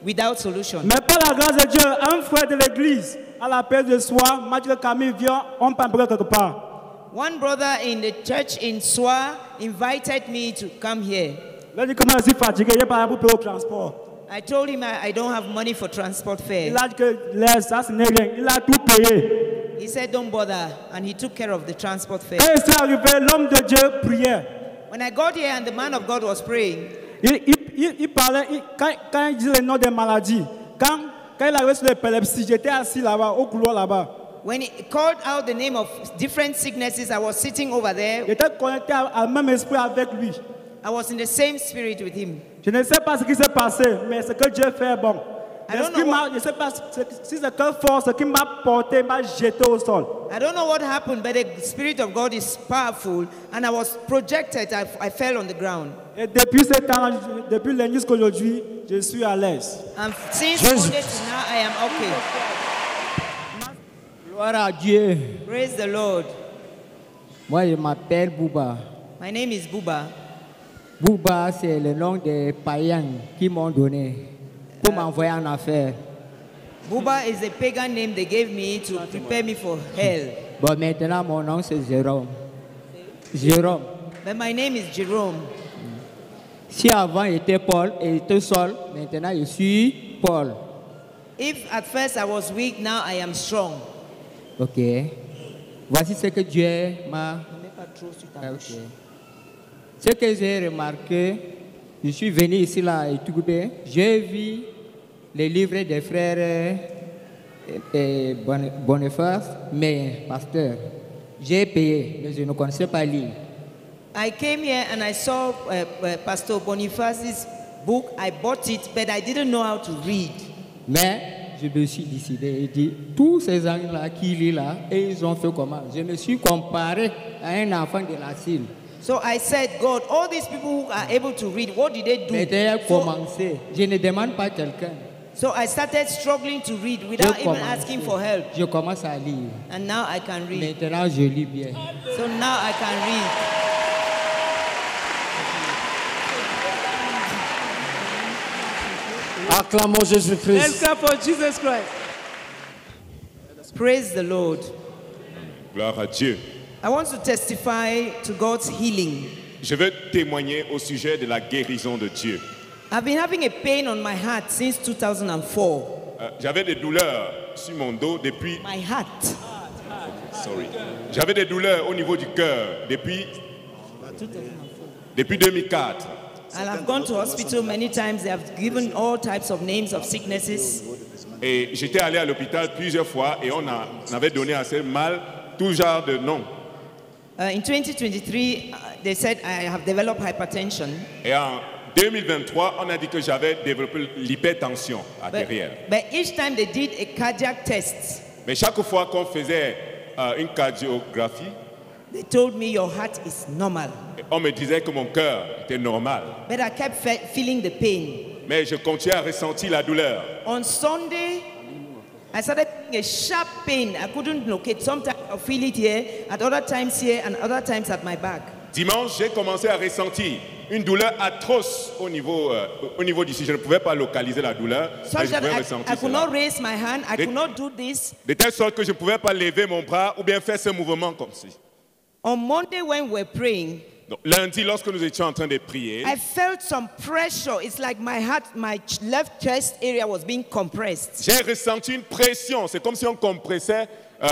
without solution. Mais par la grâce de Dieu, un frère de l'église, à l'appel de soir, m'a dit que Camille, viens, on peut aller quelque part. One brother in the church in Swa invited me to come here. Là, je commence à être fatigué, je n'ai pas pour payer au transport. I told him I don't have money for transport fare. Il a dit que ça, ce n'est rien. Il a tout payé. He said, don't bother, and he took care of the transport fare. Quand je suis arrivé, l'homme de Dieu priait. When I got here and the man of God was praying, il parlait, quand il disait le nom des maladies, quand il arrivait sur l'épilepsie, j'étais assis là-bas, au couloir là-bas. when he called out the name of different sicknesses, I was sitting over there. J'étais connecté à même esprit avec lui. I was in the same spirit with him. Je ne sais pas ce qui s'est passé, mais ce que Dieu fait est bon. I don't know Je ne sais pas si c'est quelle force qui m'a porté, m'a jeté au sol. I don't know what happened, but the Spirit of God is powerful, and I was projected. I fell on the ground. Et depuis ce temps, depuis lundi jusqu'à aujourd'hui, je suis à l'aise. And since Monday to now, I am okay. Gloire à Dieu. Praise the Lord. Moi, je m'appelle Bouba. My name is Buba. Bouba, c'est le nom des païens qui m'ont donné pour m'envoyer en affaires. Buba is a pagan name they gave me to prepare me for hell. Bon, maintenant, mon nom, c'est Jérôme. Jérôme. But my name is Jerome. Si avant, j'étais Paul et j'étais Saul, maintenant, je suis Paul. If at first I was weak, now I am strong. OK. Voici ce que Dieu m'a... OK. Ce que j'ai remarqué, je suis venu ici là à Etoubé, j'ai vu les livres des frères Boniface, mais pasteur, j'ai payé, mais je ne connaissais pas lire. I came here and I saw Pastor Boniface's book. I bought it, but I didn't know how to read. Mais je me suis décidé et dit, tous ces gens-là qui lisent là, et ils ont fait comment? Je me suis comparé à un enfant de l'asile. So I said, God, all these people who are able to read, what did they do? Mais dès commencé, je ne demande pas quelqu'un. So I started struggling to read without even asking for help. Je commence à lire. And now I can read. Maintenant, je lis bien. So now I can read. Acclamons Jésus-Christ. Let's clap for Jesus Christ. Praise the Lord. Gloire à Dieu. I want to testify to God's healing. Je veux témoigner au sujet de la guérison de Dieu. I've been having a pain on my heart since 2004. J'avais des douleurs sur mon dos depuis... My heart. Sorry. J'avais des douleurs au niveau du cœur depuis 2004. And I've gone to hospital many times. They have given all types of names of sicknesses. Et j'étais allé à l'hôpital plusieurs fois et on avait donné à ce mal tout genre de noms. In 2023, they said I have developed hypertension. Et en 2023, on a dit que j'avais développé l'hypertension artérielle. But each time they did a cardiac test, Mais chaque fois qu'on faisait une cardiographie, they told me your heart is normal. on me disait que mon cœur était normal. But I kept feeling the pain. Mais je continuais à ressentir la douleur. On Sunday, I started feeling a sharp pain. I couldn't locate. Sometimes I feel it here, at other times here, and other times at my back. Dimanche, j'ai commencé à ressentir une douleur atroce au niveau d'ici. Je ne pouvais pas localiser la douleur, mais je pouvais ressentir I could cela. not raise my hand. I could not do this. De telle sorte que je ne pouvais pas lever mon bras ou bien faire ce mouvement comme ci. On Monday, when we were praying, Donc, lundi, lorsque nous étions en train de prier, I felt some pressure. It's like my heart, my left chest area was being compressed. j'ai ressenti une pression. C'est comme si on compressait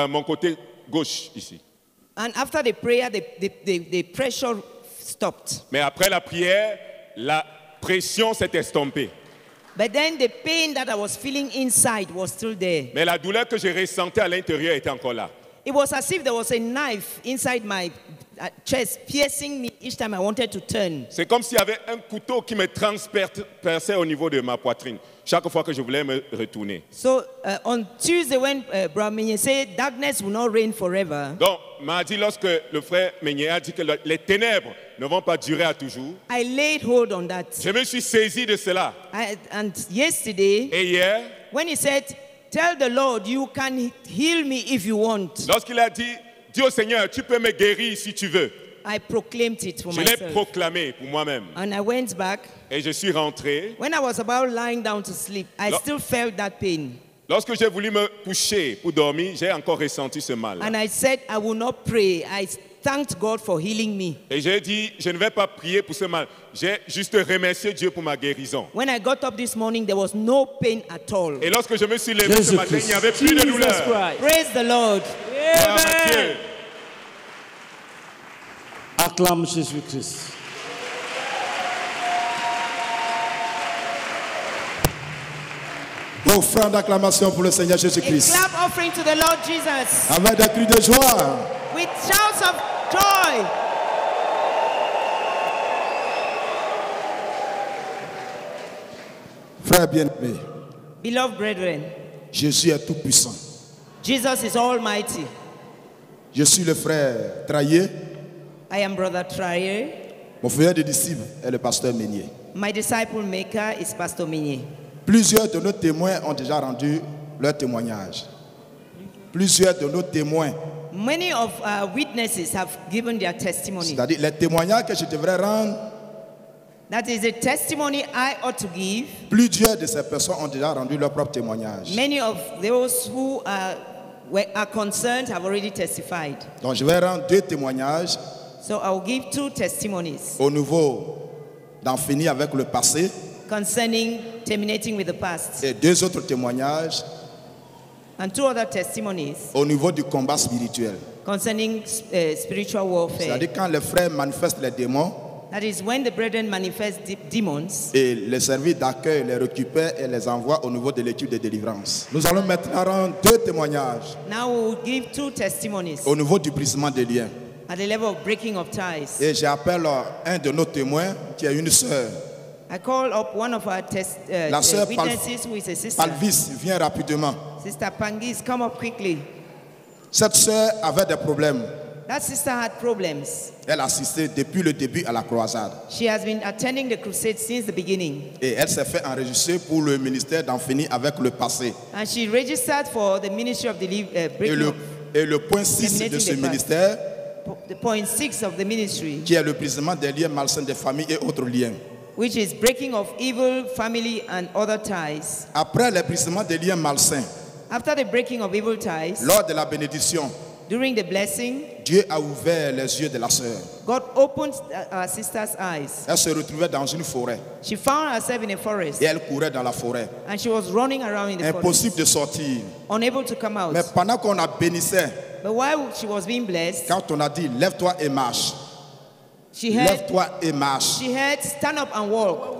mon côté gauche ici. And after the prayer, the pressure stopped. Mais après la prière, la pression s'est estompée. But then the pain that I was feeling inside was still there. Mais la douleur que j'ai ressentie à l'intérieur était encore là. It was as if there was a knife inside my chest, piercing me each time I wanted to turn. C'est comme s'il y avait un couteau qui me transperçait au niveau de ma poitrine chaque fois que je voulais me retourner. So on Tuesday, when Brahmini said darkness will not reign forever, Donc, mardi, lorsque le frère Meunier a dit que les ténèbres ne vont pas durer à toujours, I laid hold on that. je me suis saisi de cela. And yesterday, Et hier, when he said, tell the Lord, you can heal me if you want, lorsqu'il a dit, dis au Seigneur, tu peux me guérir si tu veux, I proclaimed it for je l'ai myself. proclamé pour moi-même. And I went back. Et je suis rentré. When I was about lying down to sleep, I still felt that pain. Lorsque j'ai voulu me coucher pour dormir, j'ai encore ressenti ce mal. And I said, I will not pray. I thanked God for healing me. Et j'ai dit, je ne vais pas prier pour ce mal. J'ai juste remercié Dieu pour ma guérison. When I got up this morning, there was no pain at all. Et lorsque je me suis levé ce matin, il n'y avait plus de douleur. Praise the Lord. Gloire à Dieu. Acclame Jésus-Christ. Offrande d'acclamation pour le Seigneur A Jésus-Christ. clap offering to the Lord Jesus. Avec des cris de joie. With shouts of joy. Frères bien-aimés, Beloved brethren, Jésus est tout puissant. Jesus is almighty. Je suis le frère Traillé. I am Brother Trier. Mon frère de disciple est le pasteur Meunier. My disciple maker is Pastor Minier. Plusieurs de nos témoins ont déjà rendu leur témoignage. Plusieurs de nos témoins, Many of our witnesses have given their testimony. c'est-à-dire les témoignages que je devrais rendre, That is a testimony I ought to give. plusieurs de ces personnes ont déjà rendu leur propre témoignage. Many of those who are concerned have already testified. Donc je vais rendre deux témoignages So I will give two testimonies au niveau d'en finir avec le passé concerning terminating with the past, et deux autres témoignages and two other testimonies au niveau du combat spirituel. concerning spiritual warfare. C'est-à-dire quand les frères manifestent les démons That is when the brethren manifest demons, et les services d'accueil les récupèrent et les envoient au niveau de l'équipe de délivrance. Nous allons maintenant rendre deux témoignages now we will give two testimonies au niveau du brisement des liens. at the level of breaking of ties. Et j'appelle un de nos témoins qui est une sœur. I call up one of our La sœur witnesses who is a sister. Palvis vient rapidement. Sister Pangis, come up quickly. Cette sœur avait des problèmes. That sister had problems. Elle assistait depuis le début à la croisade. She has been attending the crusade since the beginning. Et elle s'est fait enregistrer pour le ministère d'en finir avec le passé. And she registered for the ministry of Et le point 6 de ce ministère, the point 6 of the ministry, qui est le brisement des liens malsains des familles et autres liens. which is breaking of evil family and other ties. Après le brisement des liens malsains, After the breaking of evil ties, lors de la bénédiction, during the blessing, Dieu a ouvert les yeux de la sœur. God opened our sister's eyes. Elle se retrouvait dans une forêt She found herself in a forest et elle courait dans la forêt. and she was running around in the forest, Impossible de sortir. unable to come out. Mais pendant qu'on a bénissait, But while she was being blessed, quand on a dit lève-toi et marche, she heard, lève-toi et marche. she heard stand up and walk. When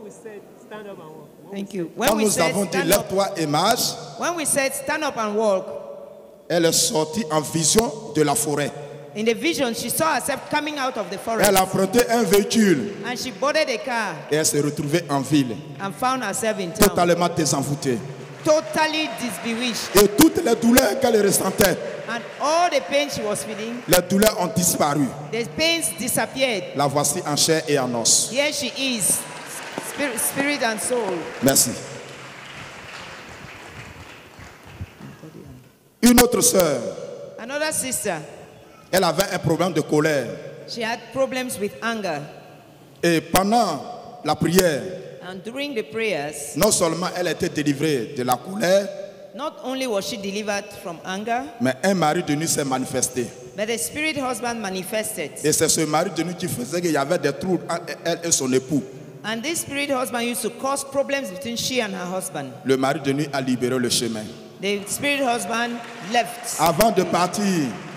we said stand up and walk. Thank you. Quand When we nous said avons dit stand up, lève-toi et marche, when we said stand up and walk, elle est sortie en vision de la forêt. in the vision she saw herself coming out of the forest. Elle empruntait un véhicule And she boarded a car et elle s'est retrouvée en ville, and found herself in town, totalement désenvoûtée. totally bewitched. Et toutes les douleurs qu'elle ressentait, And all the pain she was feeling, les douleurs ont disparu. the pains disappeared. La voici en chair et en os. Here she is, spirit and soul. Merci. Une autre sœur, Another sister, elle avait un problème de colère. she had problems with anger. Et pendant la prière, And during the prayers, non seulement elle était délivrée de la colère, not only was she delivered from anger, mais un mari de nuit s'est manifesté. but the spirit husband manifested. Et c'est ce mari de nuit qui faisait qu'il y avait des troubles entre elle et son époux. And this spirit husband used to cause problems between she and her husband. Le mari de nuit a libéré le chemin. The spirit husband left. Avant de partir,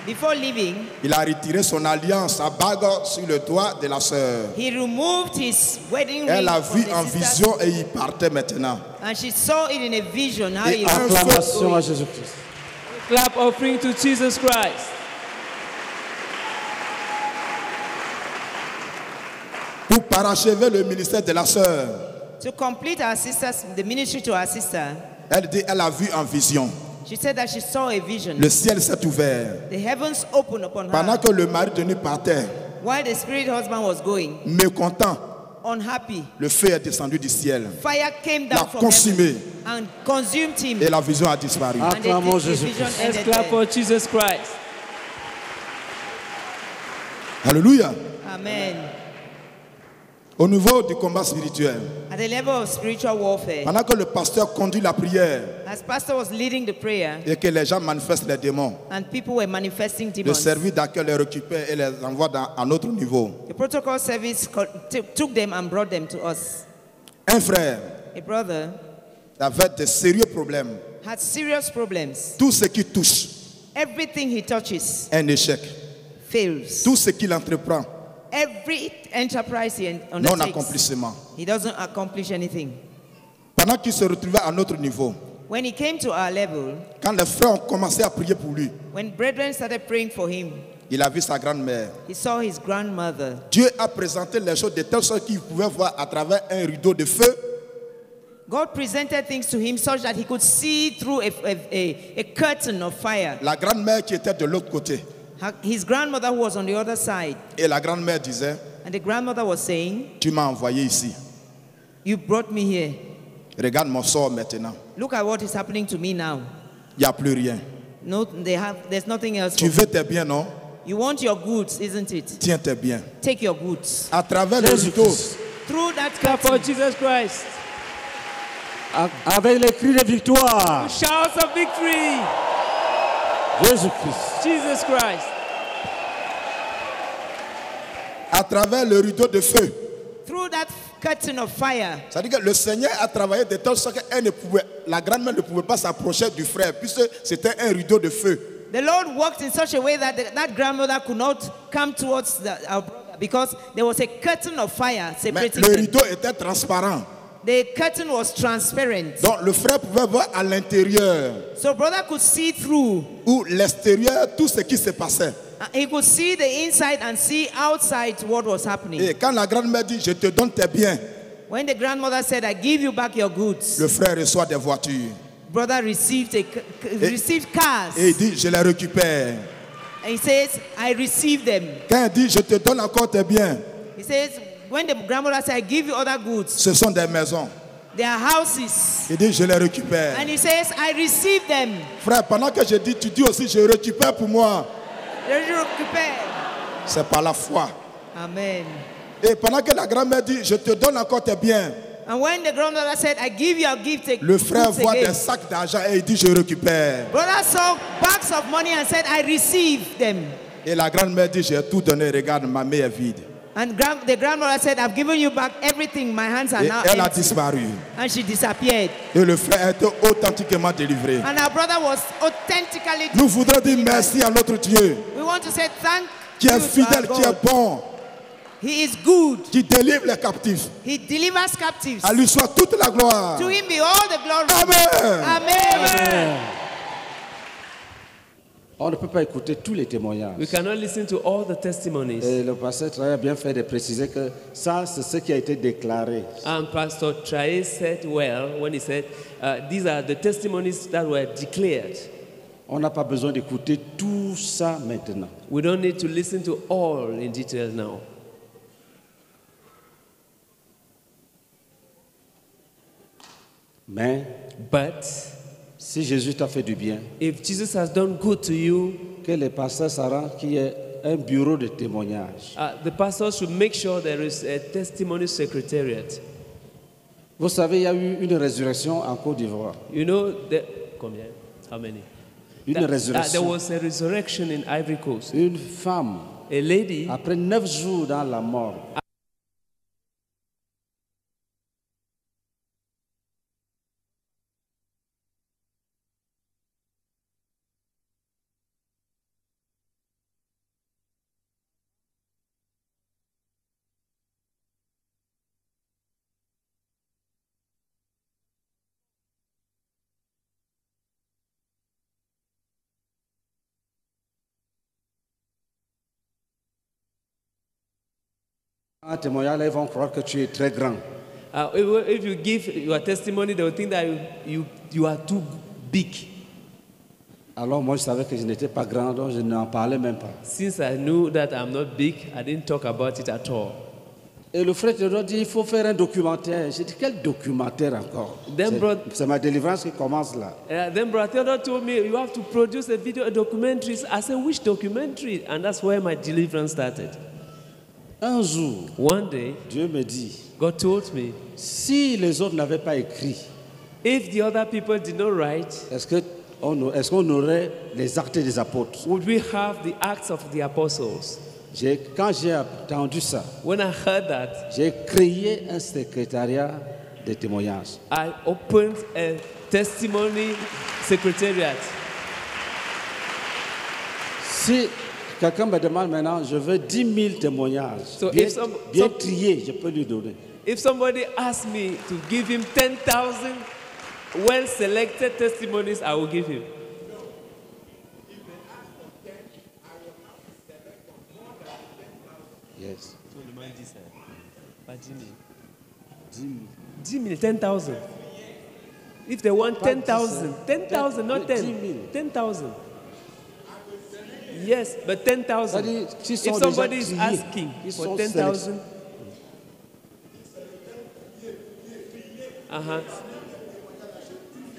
Before leaving, il a retiré son alliance, sa bague sur le doigt de la sœur. he removed his wedding ring Elle a from vu the en sister's, vision et il partait maintenant. and she saw it in a vision how Et he was Acclamation à going. Jésus-Christ. Clap offering to Jesus Christ. Pour parachever le ministère de la sœur, To complete the ministry to our sister, elle dit elle a vu en vision. she said that she saw a vision. Le ciel s'est ouvert. The heavens opened upon Pendant her que le mari de nuit partait, while the spirit husband was going. mécontent, Unhappy, le feu est descendu du ciel. fire came L'a down from consumé heaven and consumed him. et la vision a disparu. And the vision Let's ended clap there. for Jesus Christ. Alléluia. Amen. Au niveau du combat spirituel, At the level of spiritual warfare, pendant que le pasteur conduit la prière as pastor was leading the prayer et que les gens manifestent les démons, and people were manifesting le demons, service d'accueil les récupère et les envoie à un autre niveau. the protocol service took them and brought them to us. Un frère A brother avait de sérieux problèmes. had serious problems. Tout ce qui touche Everything he touches un échec. fails. Tout ce qu'il entreprend, Every enterprise he non undertakes, accomplissement. he doesn't accomplish anything. Pendant qu'il se retrouvait à notre niveau, When he came to our level, quand les frères ont commencé à prier pour lui, when brethren started praying for him, il a vu sa grand-mère. he saw his grandmother. Dieu a présenté les choses de telle sorte qu'il pouvait voir à travers un rideau de feu. God presented things to him such that he could see through a curtain of fire. La grand-mère qui était de l'autre côté. His grandmother who was on the other side. Et la grand-mère disait, And the grandmother was saying, tu m'as envoyé ici. you brought me here. Regarde mon sort maintenant. Look at what is happening to me now. Il n'y a plus rien. No, there's nothing else. Tu veux tes biens, non? You want your goods, isn't it? Tiens tes biens. Take your goods. À travers le rideau, Through that Clap for curtain. Jesus Christ. Avec les cris de victoire. Shouts of victory. Jésus-Christ. Jesus Christ. à travers le rideau de feu. Through that curtain of fire. C'est-à-dire que le Seigneur a travaillé de telle sorte que la grand-mère ne pouvait pas s'approcher du frère, puisque c'était un rideau de feu. The Lord worked in such a way that that grandmother could not come towards our brother because there was a curtain of fire Mais separating le them. rideau était transparent. The curtain was transparent. Donc le frère pouvait voir à l'intérieur So brother could see through. ou l'extérieur tout ce qui se passait. He could see the inside and see outside what was happening. Et quand la grand-mère dit je te donne tes biens, When the grandmother said, I give you back your goods, le frère reçoit des voitures. brother received cars. Et il dit je les récupère. And he says, I receive them. Quand il dit, je te donne encore tes biens, He says, when the grandmother said, I give you other goods, ce sont des maisons. they are houses. Il dit, je les récupère. And he says, I receive them. Frère, pendant que je dis, tu dis aussi, je récupère pour moi. Je récupère. C'est par la foi. Amen. Et pendant que la grand-mère dit, je te donne encore tes biens, And when the grandmother said, I give you a gift, le frère goods voit again, des sacs d'argent et il dit, je récupère. brother saw bags of money and said, I receive them. Et la grand-mère dit, j'ai tout donné, regarde, ma main est vide. And the grandmother said, I've given you back everything. My hands are Et now elle a empty. disparu. And she disappeared. Et le frère était authentiquement délivré. And our brother was authentically Nous voudrons dire merci à notre Dieu, We want to say thank qui you est to fidèle, our qui est God. bon, He is good. qui délivre les captifs. He delivers captives. À lui soit toute la gloire. To him be all the glory. Amen. Amen. On ne peut pas écouter tous les témoignages. We cannot listen to all the testimonies. Et le pasteur Traoré a bien fait de préciser que ça, c'est ce qui a été déclaré. And Pastor Traoré said well when he said, these are the testimonies that were declared. On n'a pas besoin d'écouter tout ça maintenant. We don't need to listen to all in detail now. But si Jésus t'a fait du bien, if Jesus has done good to you, que les pasteurs sauront qu'il y a un bureau de témoignage. the pastor should make sure there is a testimony secretariat. Vous savez, il y a eu une résurrection en Côte d'Ivoire. You know, combien? How many? Une résurrection. There was a resurrection in Ivory Coast. Une femme, a lady, après 9 jours dans la mort, un témoignage, ils vont croire que tu es très grand. If you give your testimony, they will think that you are too big. Alors moi, je savais que je n'étais pas grand, donc je n'en parlais même pas. Since I knew that I'm not big, I didn't talk about it at all. Et le frère Théodore dit, il faut faire un documentaire. J'ai dit, quel documentaire encore? C'est ma délivrance qui commence là. Then Brother Theodore told me, you have to produce a video, a documentary. I said, which documentary? And that's where my deliverance started. Un jour, one day, Dieu me dit, God told me, si les autres n'avaient pas écrit, if the other people did not write, est-ce qu'on aurait les actes des apôtres? Would we have the Acts of the Apostles? Quand j'ai entendu ça, when I heard that, j'ai créé un secrétariat de témoignages. I opened a testimony secretariat. Si quelqu'un me demande maintenant, je veux 10 000 témoignages, So bien triés, je peux lui donner. If somebody asks me to give him 10,000 well-selected testimonies, I will give him. Yes. 10,000, 10,000, 10,000, 10,000. If they want 10,000, 10,000, not 10, 10,000. Yes, but 10,000. If somebody is asking for 10,000,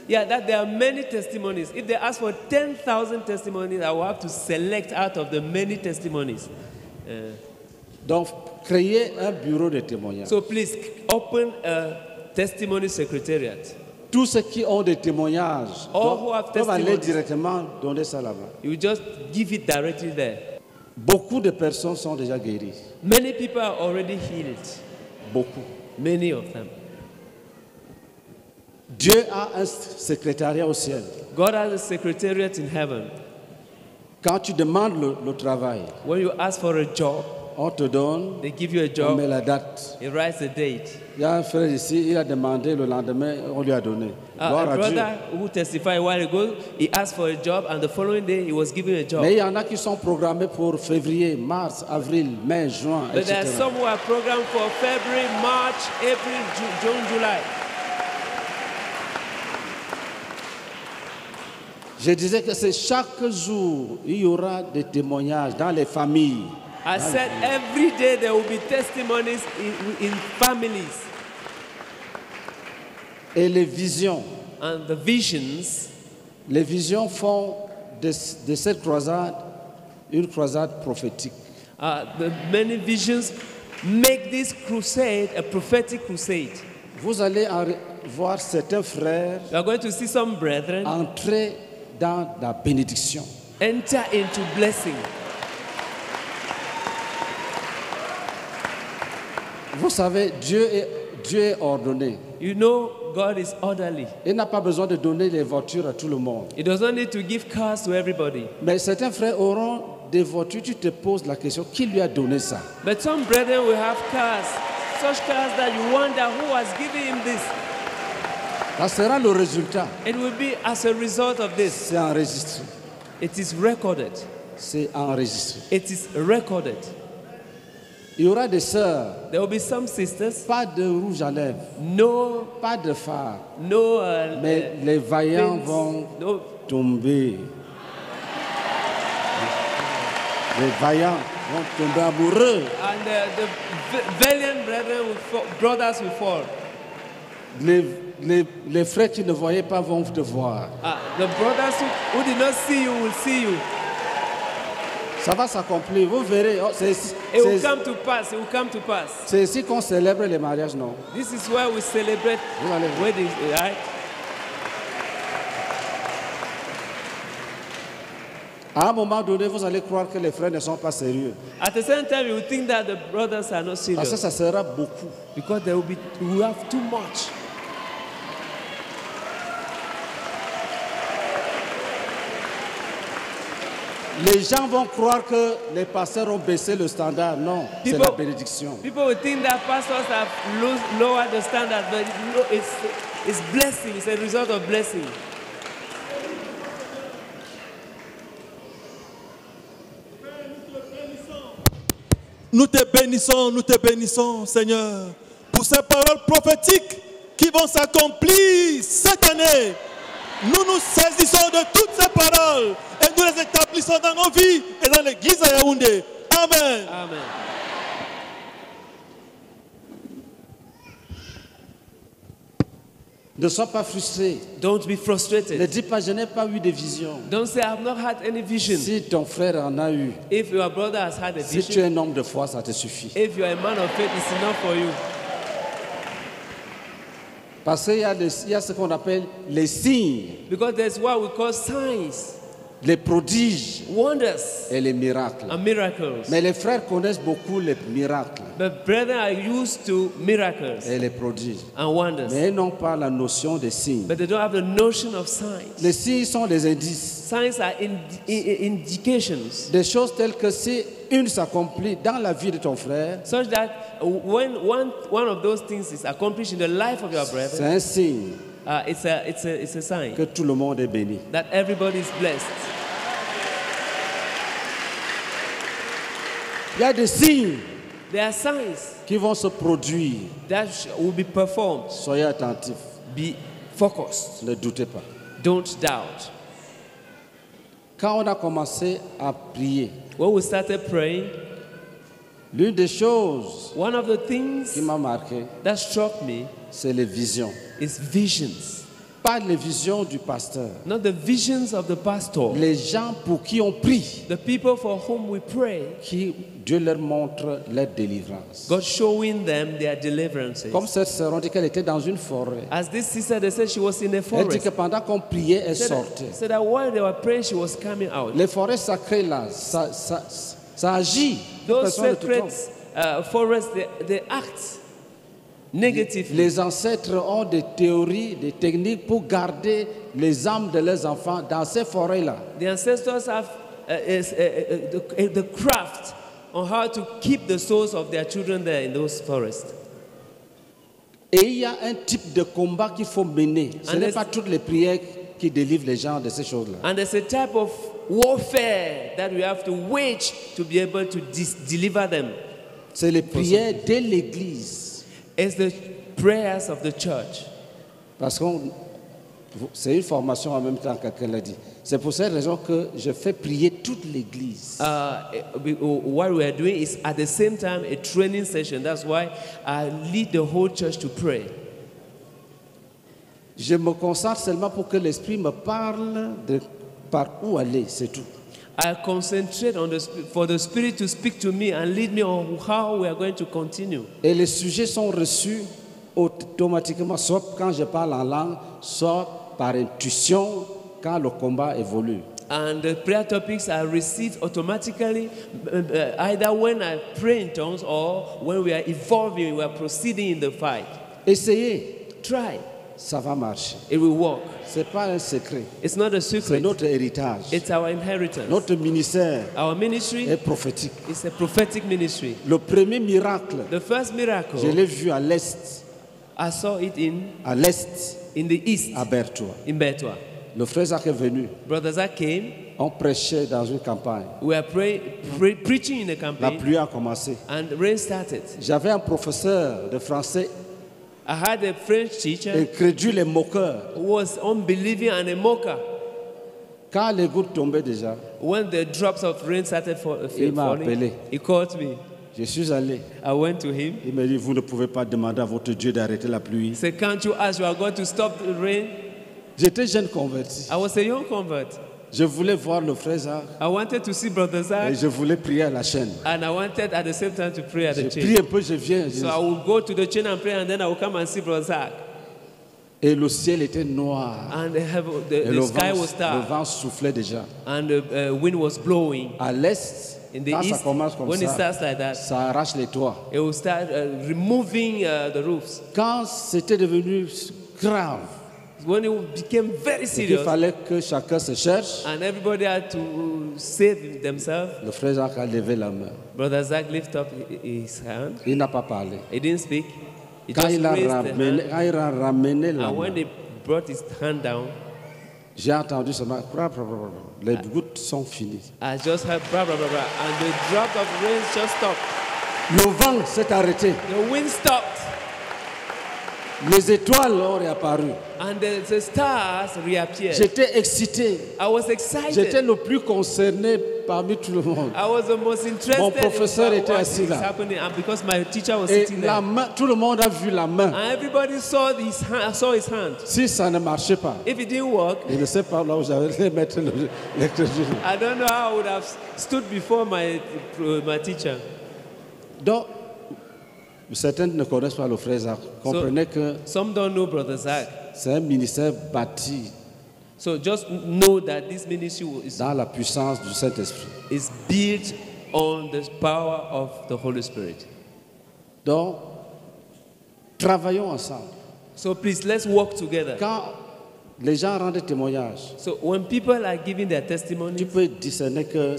yeah, that there are many testimonies. If they ask for 10,000 testimonies, I will have to select out of the many testimonies. Donc, créer un bureau de témoignage. So please open a testimony secretariat. Tous ceux qui ont des témoignages doivent aller directement donner ça là-bas. You just give it directly there. Beaucoup de personnes sont déjà guéries. Many people are already healed. Beaucoup. Many of them. Dieu a un secrétariat au ciel. God has a secretariat in heaven. Quand tu demandes le travail, when you ask for a job, on te donne, they give you a job, on met la date. He writes the date. Il y a un frère ici, il a demandé le lendemain, on lui a donné. A brother who testified a while ago, he asked for a job and the following day he was given a job. Mais il y en a qui sont programmés pour février, mars, avril, mai, juin, But etc. there are some who are programmed for February, March, April, June, July. Je disais que c'est chaque jour, il y aura des témoignages dans les familles. I said every day there will be testimonies in families. Et les visions. And the visions. Les visions font de cette croisade une croisade prophétique. The many visions make this crusade a prophetic crusade. Vous allez voir certains frères You are going to see some brethren entrer dans la bénédiction. enter into blessing. Vous savez, Dieu est ordonné. You know, God is orderly. Il n'a pas besoin de donner les voitures à tout le monde. He does not need to give cars to everybody. Mais certains frères auront des voitures, tu te poses la question, qui lui a donné ça? But some brethren will have cars, such cars that you wonder who has given him this. Ça sera le résultat. It will be as a result of this. C'est enregistré. It is recorded. C'est enregistré. It is recorded. Il y aura des sœurs. There will be some sisters. Pas de rouge à lèvres. No. Pas de phare. No. Mais les vaillants vont tomber. Les vaillants vont tomber amoureux. And the valiant brothers will fall. Les frères qui ne voyaient pas vont te voir. The brothers who did not see you will see you. Ça va s'accomplir, vous verrez. It will come to pass. It will come to pass. C'est ici qu'on célèbre les mariages, non? This is where we celebrate weddings, right? À un moment donné, vous allez croire que les frères ne sont pas sérieux. At the same time, you will think that the brothers are not serious. Parce que ça sera beaucoup. Because we will have too much. Les gens vont croire que les pasteurs ont baissé le standard. Non, c'est la bénédiction. People will think that pastors have lowered the standard, but it's blessing. It's a result of blessing. Nous te bénissons, Seigneur, pour ces paroles prophétiques qui vont s'accomplir cette année. Nous nous saisissons de toutes ces paroles et nous les établissons dans nos vies et dans l'église à Yaoundé. Amen. Amen. Ne sois pas frustré. Don't be frustrated. Ne dis pas, je n'ai pas eu de vision. Don't say, I have not had any vision. Si ton frère en a eu, if your brother has had a vision, si tu es un homme de foi, ça te suffit. If you are a man of faith, it's enough for you. Parce qu'il y a ce qu'on appelle les signes. Because there's what we call signs. Les prodiges, wonders, et les miracles. And miracles. Mais les frères connaissent beaucoup les miracles. But brethren are used to miracles. Et les prodiges. And wonders. Mais ils n'ont pas la notion des signes. But they don't have the notion of signs. Les signes sont des indices. Signs are indications. Des choses telles que si une s'accomplit dans la vie de ton frère, such that when one of those things is accomplished in the life of your brother, c'est un signe. It's a sign que tout le monde est béni. That everybody is blessed. Il y a des signes. There are signs qui vont se produire. That will be performed. Soyez attentifs. Be focused. Ne doutez pas. Don't doubt. Quand on a commencé à prier, when we started praying, l'une des choses one of the things qui m'a marqué, that struck me, c'est les visions. It's visions. Pas les visions du pasteur. Not the visions of the pastor. Les gens pour qui on prie. The people for whom we pray. Qui Dieu leur montre leur délivrance. God showing them their deliverances. Comme cette sœur, on dit qu'elle était dans une forêt. As this sister, they said she was in a forest. Elle dit que pendant qu'on priait, elle sortait. Said that while they were praying, she was coming out. Les forêts sacrées là, ça agit. Those sacred forests, they act. Negative. Les ancêtres ont des théories, des techniques pour garder les âmes de leurs enfants dans ces forêts-là. The ancestors have the craft on how to keep the souls of their children there in those forests. Et il y a un type de combat qu'il faut mener. Ce n'est pas toutes les prières qui délivrent les gens de ces choses-là. And there's a type of warfare that we have to wage to be able to deliver them. C'est les prières de l'Église. It's the prayers of the church. Parce qu'on C'est une formation en même temps, quelqu'un l'a dit. C'est pour cette raison que je fais prier toute l'église. What we are doing is at the same time a training session. That's why I lead the whole church to pray. Je me concentre seulement pour que l'Esprit me parle de par où aller, c'est tout. I concentrate on for the Spirit to speak to me and lead me on how we are going to continue. Et les sujets sont reçus automatiquement, soit quand je parle en langue, soit par intuition quand le combat évolue. And the prayer topics are received automatically, either when I pray in tongues or when we are evolving, we are proceeding in the fight. Essayez. Try. Ça va marcher. It will work. C'est pas un secret. It's not a secret. C'est notre héritage. It's our inheritance. Notre ministère Our ministry est prophétique. It's a prophetic ministry. Le premier miracle, the first miracle, je l'ai vu à l'est. I saw it à l'est, in the east, à Bertois. In Bertois. Le frère Zach est venu. Brother Zach came. On prêchait dans une campagne. We are preaching in a campaign. La pluie a commencé. And rain started. J'avais un professeur de français. I had a French teacher. Incrédule et moqueur. Who was unbelieving and a mocker. Quand les gouttes tombaient déjà, when the drops of rain started il m'a appelé. He called me. Je suis allé. I went to him. Il m'a dit, vous ne pouvez pas demander à votre Dieu d'arrêter la pluie. He said, can't you ask your God to stop the rain? J'étais jeune converti. I was a young convert. Je voulais voir le frère Zach. I wanted to see Brother Zach. Et je voulais prier à la chaîne. And I wanted at the same time to pray at the chain. Je prie un peu, je viens. So I would go to the chain and pray, and then I would come and see Brother Zach. Et le ciel était noir. And the sky was dark. Le vent soufflait déjà. And the wind was blowing. À l'est, in the quand east, ça commence comme when ça, it starts like that, ça arrache les toits. It will start removing the roofs. Quand c'était devenu grave, when it became very serious, il fallait que chacun se cherche. And everybody had to save themselves. Le frère Zach a levé la main. Brother Zach lifted up his hand. Il n'a pas parlé. He didn't speak. He quand just il a ramené la and when main, they brought his hand down, j'ai entendu seulement les gouttes sont finies. I just heard blah blah blah blah, and the drop of rain just stopped. Le vent s'est arrêté. The wind stopped. Les étoiles ont réapparu. And the stars reappeared. J'étais excité. I was excited. J'étais le plus concerné parmi tout le monde. I was the most interested. Mon professeur était assis là. And because my teacher was Et sitting la there. main, tout le monde a vu la main. And everybody saw his hand. Si ça ne marchait pas, if it didn't work, je ne sais pas là où j'allais mettre l'électricité. I don't know how I would have stood before my teacher. Donc, certains ne connaissent pas le frère Zach. Comprenez que some don't know Brother Zach. C'est un ministère bâti. So just know that this ministry is dans la puissance du Saint-Esprit. Is built on the power of the Holy Spirit. Donc, travaillons ensemble. So please, let's work together. Quand les gens rendent témoignage, so when people are giving their testimony, tu peux discerner que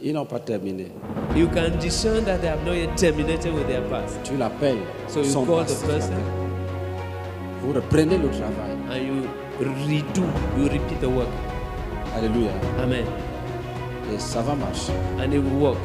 ils n'ont pas terminé. You can discern that they have not yet terminated with their past. Tu l'appelles. So you call the person. Vous reprenez le travail. And you repeat the work. Alléluia. Amen. Et ça va marcher. And it will work.